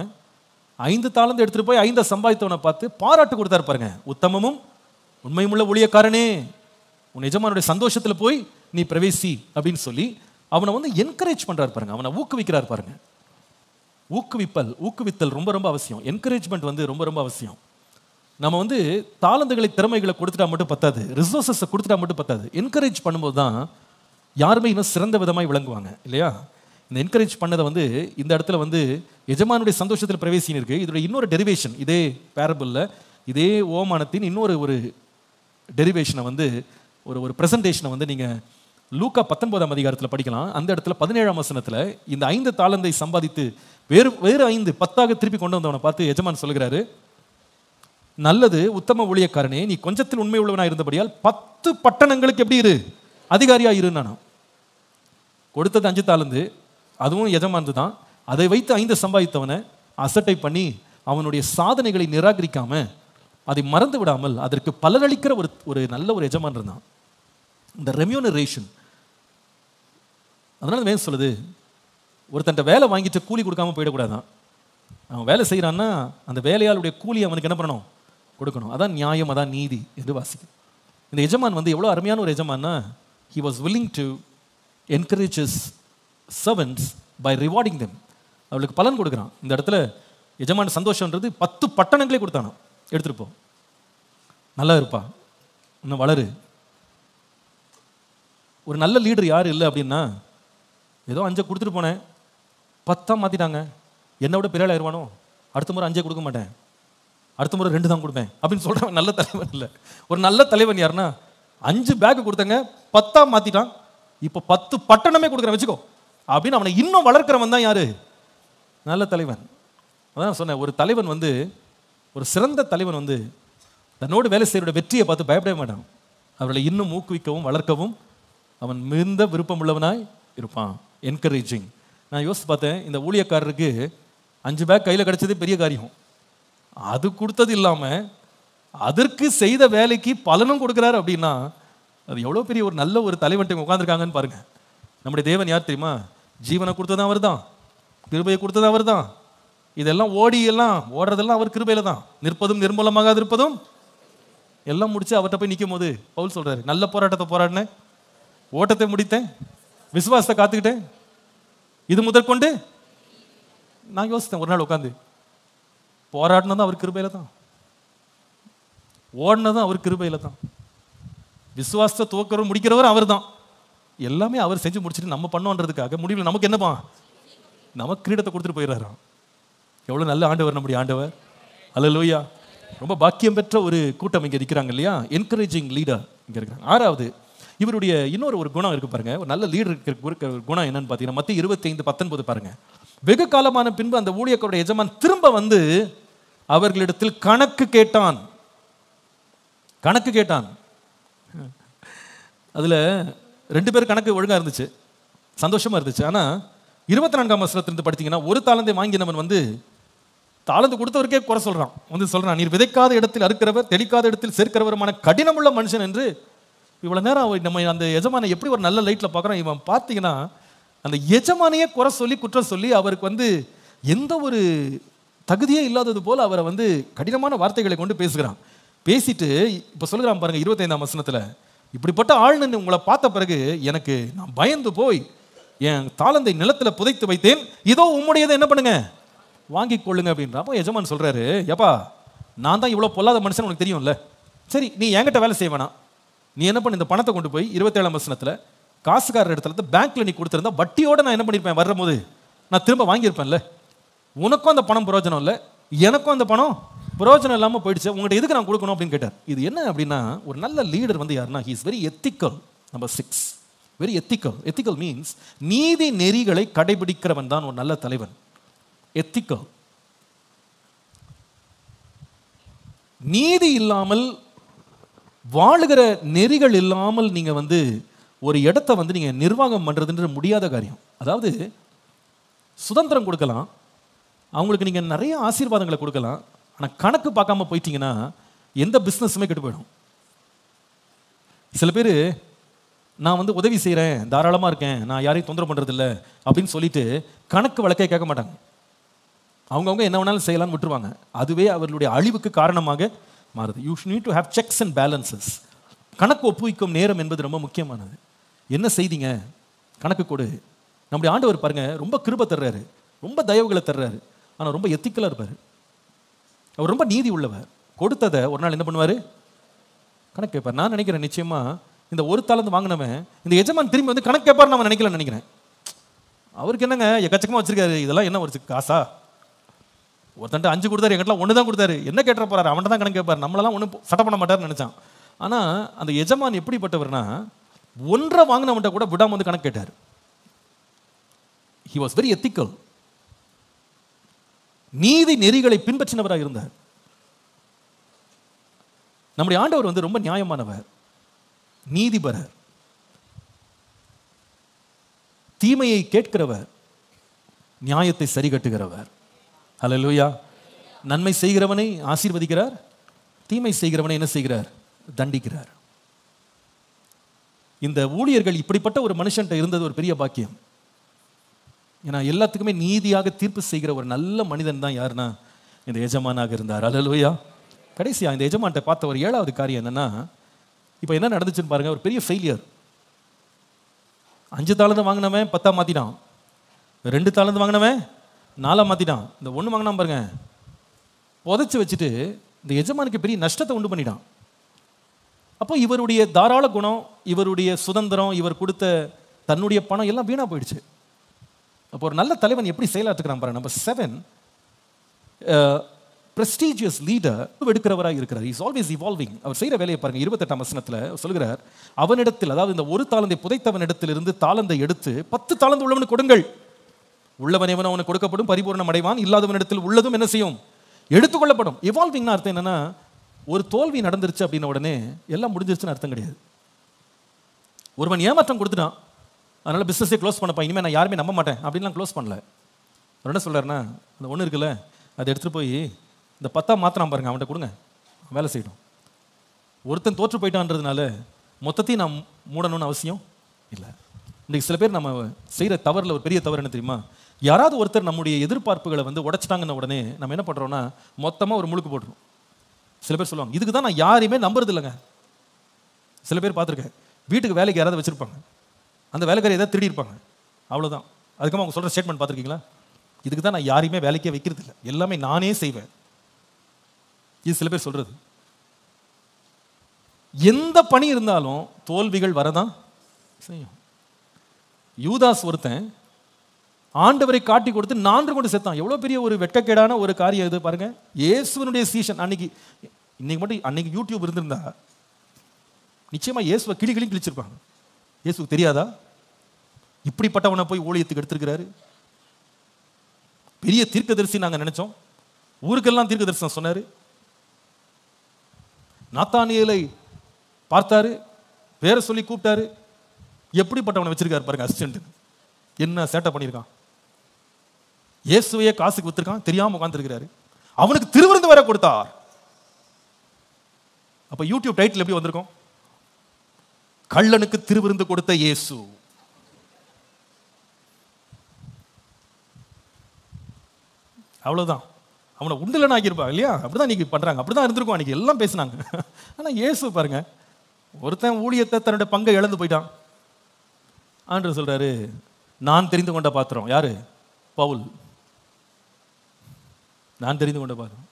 Speaker 1: 5 தாலந்தை எடுத்துட்டு போய் 5 சம்பாதித்தவனை பார்த்து பாராட்டு கொடுத்தாரு பாருங்க. உத்தமமும் உண்மையுமுள்ள ஊழியக்காரனே, உன் எஜமானுடைய சந்தோஷத்துல போய் நீ பிரவேசி அப்படின்னு சொல்லி அவனை வந்து என்கரேஜ் பண்றாரு பாருங்க, அவனை ஊக்குவிக்கிறார் பாருங்க. ஊக்குவித்தல் ரொம்ப ரொம்ப அவசியம். என்கரேஜ்மெண்ட் வந்து ரொம்ப ரொம்ப அவசியம். நம்ம வந்து தாளந்துகளை, திறமைகளை கொடுத்துட்டா மட்டும் பத்தாது, ரிசோர்ஸஸை கொடுத்துட்டா மட்டும் பத்தாது. என்கரேஜ் பண்ணும்போது தான் யாருமே இன்னும் சிறந்த விதமாய் விளங்குவாங்க இல்லையா? இந்த என்கரேஜ் பண்ணதை வந்து இந்த இடத்துல வந்து எஜமானுடைய சந்தோஷத்தில் பிரவேசின்னு இருக்கு. இதோட இன்னொரு டெரிவேஷன், இதே பேரபிள்ல இதே ஓமானத்தின் இன்னொரு ஒரு டெரிவேஷனை வந்து ஒரு பிரசன்டேஷனை வந்து நீங்க லூக்கா 19ஆம் அதிகாரத்தில் படிக்கலாம். அந்த இடத்துல 17ஆம் வசனத்தில் இந்த 5 தாலந்தை சம்பாதித்து வேறு 5 10ஆக திருப்பி கொண்டு வந்தவனை பார்த்து எஜமான் சொல்கிறாரு, நல்லது உத்தம ஊழியக்காரனே, நீ கொஞ்சத்தில் உண்மை உள்ளவனாக இருந்தபடியால் 10 பட்டணங்களுக்கு எப்படி இரு, அதிகாரியா இரு. நானும் கொடுத்தது 5 தாலந்து, அதுவும் எஜமானது தான். அதை வைத்து 5 சம்பாதித்தவனை அசட்டை பண்ணி அவனுடைய சாதனைகளை நிராகரிக்காம, அதை மறந்து விடாமல் அதற்கு பலனளிக்கிற ஒரு நல்ல ஒரு எஜமான் இருந்தான். இந்த ரெம்யூனரேஷன், அதனால வேணும் சொல்லுது, ஒருத்தன் வேலை வாங்கிட்டு கூலி கொடுக்காம போயிடக்கூடாதான். அவன் வேலை செய்யறான்னா அந்த வேலையாளுடைய கூலி அவனுக்கு என்ன பண்ணணும், கொடுக்கணும். அதான் நியாயம், அதான் நீதி என்று வாசிக்கும். இந்த எஜமான் வந்து எவ்வளோ அருமையான ஒரு எஜமான்னா, he was willing to encourage his servants by rewarding them. அவளுக்கு பலன் கொடுக்குறான். இந்த இடத்துல எஜமான் சந்தோஷம்ன்றது 10 பட்டணங்களே கொடுத்தானோ, எடுத்துட்டு போ, நல்லா இருப்பா, இன்னும் வளரு. ஒரு நல்ல லீடர் யார் இல்லை அப்படின்னா, ஏதோ 5 கொடுத்துட்டு போனேன், 10 மாத்திட்டாங்க, என்னை விட பெரிய ஆயிடுவானோ, அடுத்த முறை 5 கொடுக்க மாட்டேன், அடுத்த முறை 2 தான் கொடுப்பேன் அப்படின்னு சொல்றவன் நல்ல தலைவன் இல்லை. ஒரு நல்ல தலைவன் யாருன்னா, 5 பேக் கொடுத்தாங்க, 10 மாத்திட்டான், இப்போ 10 பட்டணமே கொடுக்குறேன் வச்சுக்கோ அப்படின்னு அவனை இன்னும் வளர்க்கிறவன் தான் யாரு, நல்ல தலைவன். அதான் சொன்னேன், ஒரு தலைவன் வந்து, ஒரு சிறந்த தலைவன் வந்து தன்னோடு வேலை செய்யற வெற்றியை பார்த்து பயப்படவே மாட்டான். அவர்களை இன்னும் ஊக்குவிக்கவும் வளர்க்கவும் அவன் மிகுந்த விருப்பம் உள்ளவனாய் இருப்பான். என்கரேஜிங். நான் யோசித்து பார்த்தேன், இந்த ஊழியக்காரருக்கு 5 பேக் கையில் கிடைச்சதே பெரிய காரியம். அது கொடுத்தது இல்லாமல் அதற்கு செய்த வேலைக்கு பலனும் கொடுக்குறாரு அப்படின்னா, அது எவ்வளோ பெரிய ஒரு நல்ல ஒரு தலைவன்ட்டு உட்காந்துருக்காங்கன்னு பாருங்க. நம்முடைய தேவன் யார் தெரியுமா? ஜீவனை கொடுத்தது அவர் தான், கிருபையை கொடுத்தது அவர் தான். இதெல்லாம் ஓடுறதெல்லாம் அவர் கிருபையில தான். நிற்பதும் நிர்மூலமாக இருப்பதும் எல்லாம் முடிச்சு அவர்கிட்ட போய் நிற்கும் போது பவுல் சொல்றாரு, நல்ல போராட்டத்தை போராடினேன், ஓட்டத்தை முடித்தேன், விசுவாசத்தை காத்துக்கிட்டேன், இது முதற்கொண்டு. நான் யோசித்தேன் ஒரு நாள் உட்காந்து, போராடினதும் அவர் கிருபையில தான், ஓடினதும் அவர் கிருபையில தான், விசுவாசத்தை துவக்கிறவர் முடிக்கிறவர் அவர் தான். எல்லாமே அவர் செஞ்சு முடிச்சுட்டு நம்ம பண்ணோன்றதுக்காக முடிவில் நமக்கு என்னப்பா, நமக்கு கிரீடத்தை கொடுத்துட்டு போயிடுறாராம். எவ்வளோ நல்ல ஆண்டவர் நம்முடைய ஆண்டவர். அல்லேலூயா. ரொம்ப பாக்கியம் பெற்ற ஒரு கூட்டம் இங்கே இருக்கிறாங்க இல்லையா? என்கரேஜிங் லீடர் இங்கே இருக்கிறாங்க. 6வது, இவருடைய இன்னொரு ஒரு குணம் இருக்கு பாருங்க. ஒரு நல்ல லீடர் இருக்கிற குணம் என்னன்னு பார்த்தீங்கன்னா, மத்திய 25:19 பாருங்க. வெகு காலமான பின்பு அந்த ஊழியக்காரருடைய எஜமான் திரும்ப வந்து அவர்களிடத்தில் கணக்கு கேட்டான். அதுல 2 பேர் கணக்கு ஒழுங்கா இருந்துச்சு, சந்தோஷமா இருந்துச்சு. ஆனா 24ஆம் வசனத்திலிருந்து படித்தீங்கன்னா, ஒரு தாலந்தை வாங்கினவன் வந்து தாளந்து கொடுத்தவருக்கே குறை சொல்றான். வந்து சொல்றான், நீர் விதைக்காத இடத்தில் அறுக்கிறவர், தெளிக்காத இடத்தில் சேர்க்கிறவருமான கடினமுள்ள மனுஷன் என்று. இவ்வளவு நேரம் நம்ம அந்த எஜமானை எப்படி ஒரு நல்ல லைட்ல பார்க்குறோம். இவன் பார்த்தீங்கன்னா அந்த எஜமானையே குறை சொல்லி குற்றம் சொல்லி அவருக்கு வந்து எந்த ஒரு தகுதியே இல்லாதது போல அவரை வந்து கடினமான வார்த்தைகளை கொண்டு பேசுகிறான். பேசிட்டு இப்போ சொல்லுகிறான் பாருங்க 25ஆம் வசனத்தில், இப்படிப்பட்ட ஆள்னு உங்களை பார்த்த பிறகு எனக்கு நான் பயந்து போய் என் தாளந்தை நிலத்தில் புதைத்து வைத்தேன், இதோ உம்முடையதை என்ன பண்ணுங்க வாங்கி கொள்ளுங்க அப்படின்ற. அப்போ எஜமான் சொல்றாரு, ஏப்பா நான் தான் இவ்வளோ பொல்லாத மனுஷன் உனக்கு தெரியும்ல, சரி நீ என்கிட்ட வேலை செய்ய வேணாம், நீ என்ன பண்ண இந்த பணத்தை கொண்டு போய் 27ஆம் வசனத்தில் காசுக்காரர் இடத்துல பேங்க்ல நீ கொடுத்துருந்தா வட்டியோட நான் என்ன பண்ணியிருப்பேன், வரும்போது நான் திரும்ப வாங்கியிருப்பேன்ல, உனக்கும் அந்த பணம் பிரயோஜனம் இல்லை, எனக்கும் அந்த பணம் பிரயோஜனம் இல்லாமல் போயிடுச்சு, உங்கள்கிட்ட எதுக்கு நான் கொடுக்கணும் அப்படின்னு கேட்டார். இது என்ன அப்படின்னா, ஒரு நல்ல லீடர் வந்து யாருன்னா, he is very ethical. Number 6, very ethical. Ethical means நீதி நெறிகளை கடைபிடிக்கிறவன் தான் ஒரு நல்ல தலைவன். எத்திக்கல். நீதி இல்லாமல் வாழுகிற நெறிகள் இல்லாமல் நீங்க வந்து ஒரு இடத்தை வந்து நீங்க நிர்வாகம் பண்றதுன்ற முடியாத காரியம். அதாவது சுதந்திரம் கொடுக்கலாம், அவங்களுக்கு நீங்க நிறைய ஆசீர்வாதங்களை கொடுக்கலாம், ஆனா கணக்கு பார்க்காம போயிட்டீங்கன்னா எந்த பிசினஸுமே கெட்டு போயிடும். சில பேர் நான் வந்து உதவி செய்கிறேன், தாராளமாக இருக்கேன், நான் யாரையும் தொந்தரவு பண்ணுறதில்ல அப்படின்னு சொல்லிட்டு கணக்கு வழக்கை கேட்க மாட்டாங்க. அவங்கவுங்க என்ன வேணாலும் செய்யலாம்னு விட்டுருவாங்க. அதுவே அவர்களுடைய அழிவுக்கு காரணமாக மாறுது. You need to have sex and balances. கணக்கு ஒப்புவிக்கும் நேரம் என்பது ரொம்ப முக்கியமானது. என்ன செய்தீங்க, கணக்கு கொடு. நம்முடைய ஆண்டவர் பாருங்க ரொம்ப கிருபை தர்றாரு, ரொம்ப தயவுகளை தர்றாரு, ஆனால் ரொம்ப எத்திக்கலாக இருப்பார். அவர் ரொம்ப நீதி உள்ளவர். கொடுத்ததை ஒரு நாள் என்ன பண்ணுவார், கணக்கு கேட்பார். நான் நினைக்கிறேன் நிச்சயமா இந்த ஒரு தாளந்து வாங்கினவன் இந்த எஜமான் திரும்பி வந்து கணக்கு கேட்பார் நம்ம நினைக்கலன்னு நினைக்கிறேன். அவருக்கு என்னங்க எக்கச்சக்கமாக வச்சிருக்காரு, இதெல்லாம் என்ன ஒரு காசா, ஒருத்தன்ட்டு 5 கொடுத்தாரு, எங்கிட்ட 1 தான் கொடுத்தாரு, என்ன கேட்ட போறாரு, அவன்கிட்ட தான் கணக்கு கேட்பார், நம்மளெல்லாம் ஒன்றும் சட்டை பண்ண மாட்டார்னு நினைச்சான். ஆனால் அந்த எஜமான் எப்படிப்பட்டவர்னா, 1 வாங்கினவன்ட்ட கூட விடாம வந்து கணக்கு கேட்டார். He was very ethical. நீதி நெறிகளை பின்பற்றினவராக இருந்தார். நம்முடைய ஆண்டவர் வந்து ரொம்ப நியாயமானவர், நீதிபரர், தீமையை கேட்கிறவர், நியாயத்தை சரி கட்டுகிறவர். ஹல்லேலூயா. நன்மை செய்கிறவனை ஆசீர்வதிக்கிறார், தீமை செய்கிறவனை என்ன செய்கிறார், தண்டிக்கிறார். இந்த ஊழியர்கள் இப்படிப்பட்ட ஒரு மனுஷன்ட்ட இருந்தது ஒரு பெரிய பாக்கியம். ஏன்னா எல்லாத்துக்குமே நீதியாக தீர்ப்பு செய்கிற ஒரு நல்ல மனிதன் தான் யாருன்னா இந்த எஜமானாக இருந்தார். ஹல்லேலூயா. கடைசியா இந்த எஜமான்ட்ட பார்த்த ஒரு 7வது காரியம் என்னன்னா, இப்போ என்ன நடந்துச்சுன்னு பாருங்க. ஒரு பெரிய ஃபெயிலியர். 5 தாளந்து வாங்கினவன் 10 மாத்திட்டான், 2 தாளந்து வாங்கினவன் 4 மாத்திட்டான், இந்த 1 வாங்கினான் பாருங்க புதைச்சு வச்சுட்டு இந்த எஜமானுக்கு பெரிய நஷ்டத்தை உண்டு பண்ணிட்டான். அப்போ இவருடைய தாராள குணம், இவருடைய சுதந்திரம், இவர் கொடுத்த தன்னுடைய பணம் எல்லாம் வீணா போயிடுச்சு. அப்போ ஒரு நல்ல தலைவன் எப்படி செயலாற்றுக்கிறான் பாருங்க. நம்பர் 7, prestigious leader எடுக்கிறவராக இருக்கிறார். Is always evolving. அவர் செய்கிற வேலையை பாருங்க. 28ஆம் வசனத்தில் சொல்கிறார், அவனிடத்தில், அதாவது இந்த ஒரு தாளந்தை புதைத்தவனிடத்திலிருந்து தாளந்தை எடுத்து 10 தாளந்து உள்ளவனுக்கு கொடுங்கள், உள்ளவன் எவனோ அவனுக்கு கொடுக்கப்படும், பரிபூர்ணம் அடைவான், இல்லாதவனிடத்தில் உள்ளதும் என்ன செய்யும், எடுத்துக்கொள்ளப்படும். இவால்விங்னா அர்த்தம் என்னன்னா, ஒரு தோல்வி நடந்துருச்சு அப்படின்ன உடனே எல்லாம் முடிஞ்சிருச்சுன்னு அர்த்தம் கிடையாது. ஒருவன் ஏமாற்றம் கொடுத்துட்டான், அதனால பிசினஸே க்ளோஸ் பண்ணப்பா, இனிமேல் நான் யாருமே நம்ப மாட்டேன் அப்படின்லாம் க்ளோஸ் பண்ணல. அவர் என்ன சொல்றாருன்னா, அந்த ஒன்று இருக்குல்ல, அதை எடுத்துகிட்டு போய் இந்த 10 மாத்திரம் பாருங்க, அவன்கிட்ட கொடுங்க, வேலை செய்யணும். ஒருத்தன் தோற்று போயிட்டான்றதுனால மொத்தத்தையும் நான் மூடணும்னு அவசியம் இல்லை. இன்றைக்கு சில பேர் நம்ம செய்கிற தவறில் ஒரு பெரிய தவறு என்ன தெரியுமா, யாராவது ஒருத்தர் நம்முடைய எதிர்பார்ப்புகளை வந்து உடைச்சிட்டாங்கன்னு உடனே நம்ம என்ன பண்ணுறோம்னா மொத்தமாக ஒரு முழுக்கு போட்டுரும். சில பேர் சொல்லுவாங்க, இதுக்கு தான் நான் யாரையுமே நம்புறது இல்லைங்க. சில பேர் பார்த்துருக்கேன், வீட்டுக்கு வேலைக்கு யாராவது வச்சுருப்பாங்க, அந்த வேலைக்காரி ஏதாவது திருடி இருப்பாங்க, அவ்வளோதான். அதுக்கப்புறம் அவங்க சொல்கிற ஸ்டேட்மெண்ட் பார்த்துருக்கீங்களா, இதுக்கு தான் நான் யாரையுமே வேலைக்கே வைக்கிறது இல்லை, எல்லாமே நானே செய்வேன். இது சில பேர் சொல்கிறது. எந்த பணி இருந்தாலும் தோல்விகள் வரதான் செய்யும். யூதாஸ் ஒருத்தன் ஆண்டவரை காட்டி கொடுத்து 4 கொண்டு செத்தான். எவ்வளோ பெரிய ஒரு வெட்கக்கேடான ஒரு காரியம் இது பாருங்க. இயேசுவனுடைய சீஷன். இன்னைக்கு மட்டும் அன்னைக்கு யூடியூப் இருந்திருந்தா நிச்சயமா இயேசுவை கிளி கிழிச்சிருப்பாங்க. இயேசுக்கு தெரியாதா இப்படிப்பட்டவனை போய் ஊழியத்துக்கு எடுத்திருக்கிறாரு? பெரிய தீர்க்கதரிசி நாங்கள் நினைச்சோம், ஊருக்கெல்லாம் தீர்க்க தரிசனம் சொன்னாரு. நாத்தானியேலை பார்த்தாரு, பேரை சொல்லி கூப்பிட்டாரு. எப்படிப்பட்டவனை வச்சிருக்காரு பாருங்க அசிஸ்டன்ட். என்ன சேட்டை பண்ணியிருக்கான். இயேசுவையே காசுக்கு வித்துருக்கான், தெரியாம உட்கார்ந்திருக்கிறாரு. அவனுக்கு திருவிருந்து வேற கொடுத்தார். அப்ப யூடியூப் டைட்டில் எப்படி வந்திருக்கும்? கள்ளனுக்கு திருவிருந்து கொடுத்த இயேசு. அவ்வளவுதான். அவனை உண்டுலன்னு ஆகியிருப்பா இல்லையா? அப்படிதான் இன்னைக்கு பண்றாங்க, அப்படிதான் இருந்திருக்கும் அன்னைக்கு, எல்லாம் பேசினாங்க. ஆனா இயேசு பாருங்க, ஒருத்தன் ஊழியத்தை தன்னுடைய பங்கை இழந்து போயிட்டான். ஆண்டவர் சொல்றாரு, நான் தெரிந்து கொண்ட பாத்திரம். யாரு? பவுல். நான் தெரிந்து கொண்ட பாத்திரம்.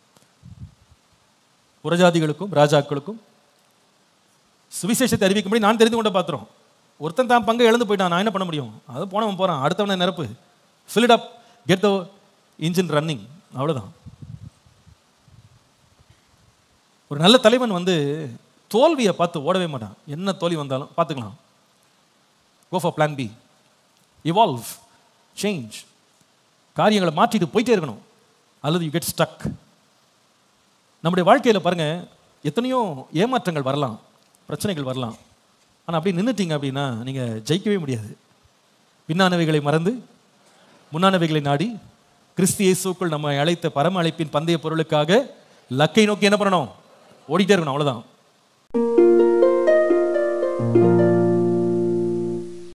Speaker 1: புறஜாதிகளுக்கும் ராஜாக்களுக்கும் சுவிசேஷத்தை அறிவிக்கும்படி நான் தெரிந்து கொண்ட பாத்திரம். ஒருத்தன் தான் பங்கை இழந்து போயிட்டான், நான் என்ன பண்ண முடியும்? அது போனவன் போறான், அடுத்தவனை நிரப்பு, fill it up, get the engine running. அவ்வளவுதான். ஒரு நல்ல தலைவன் தோல்வியை பார்த்து ஓடவே மாட்டான். என்ன தோல்வி வந்தாலும் பார்த்துக்கலாம். Go for plan B. Evolve, change. காரியங்களை மாற்றிட்டு போயிட்டே இருக்கணும். அல்லது you get stuck. நம்முடைய வாழ்க்கையில் பாருங்க, எத்தனையோ ஏமாற்றங்கள் வரலாம், பிரச்சனைகள் வரலாம். ஆனால் அப்படி நின்றுட்டீங்க அப்படின்னா நீங்கள் ஜெயிக்கவே முடியாது. பின்னானவைகளை மறந்து முன்னானவைகளை நாடி கிறிஸ்து இயேசுக்குள் நம்ம அழைத்த பரம அழைப்பின் பந்தய பொருளுக்காக லக்கை நோக்கி என்ன பண்ணணும்? ஓடிட்டே இருக்கணும். அவ்வளோதான்.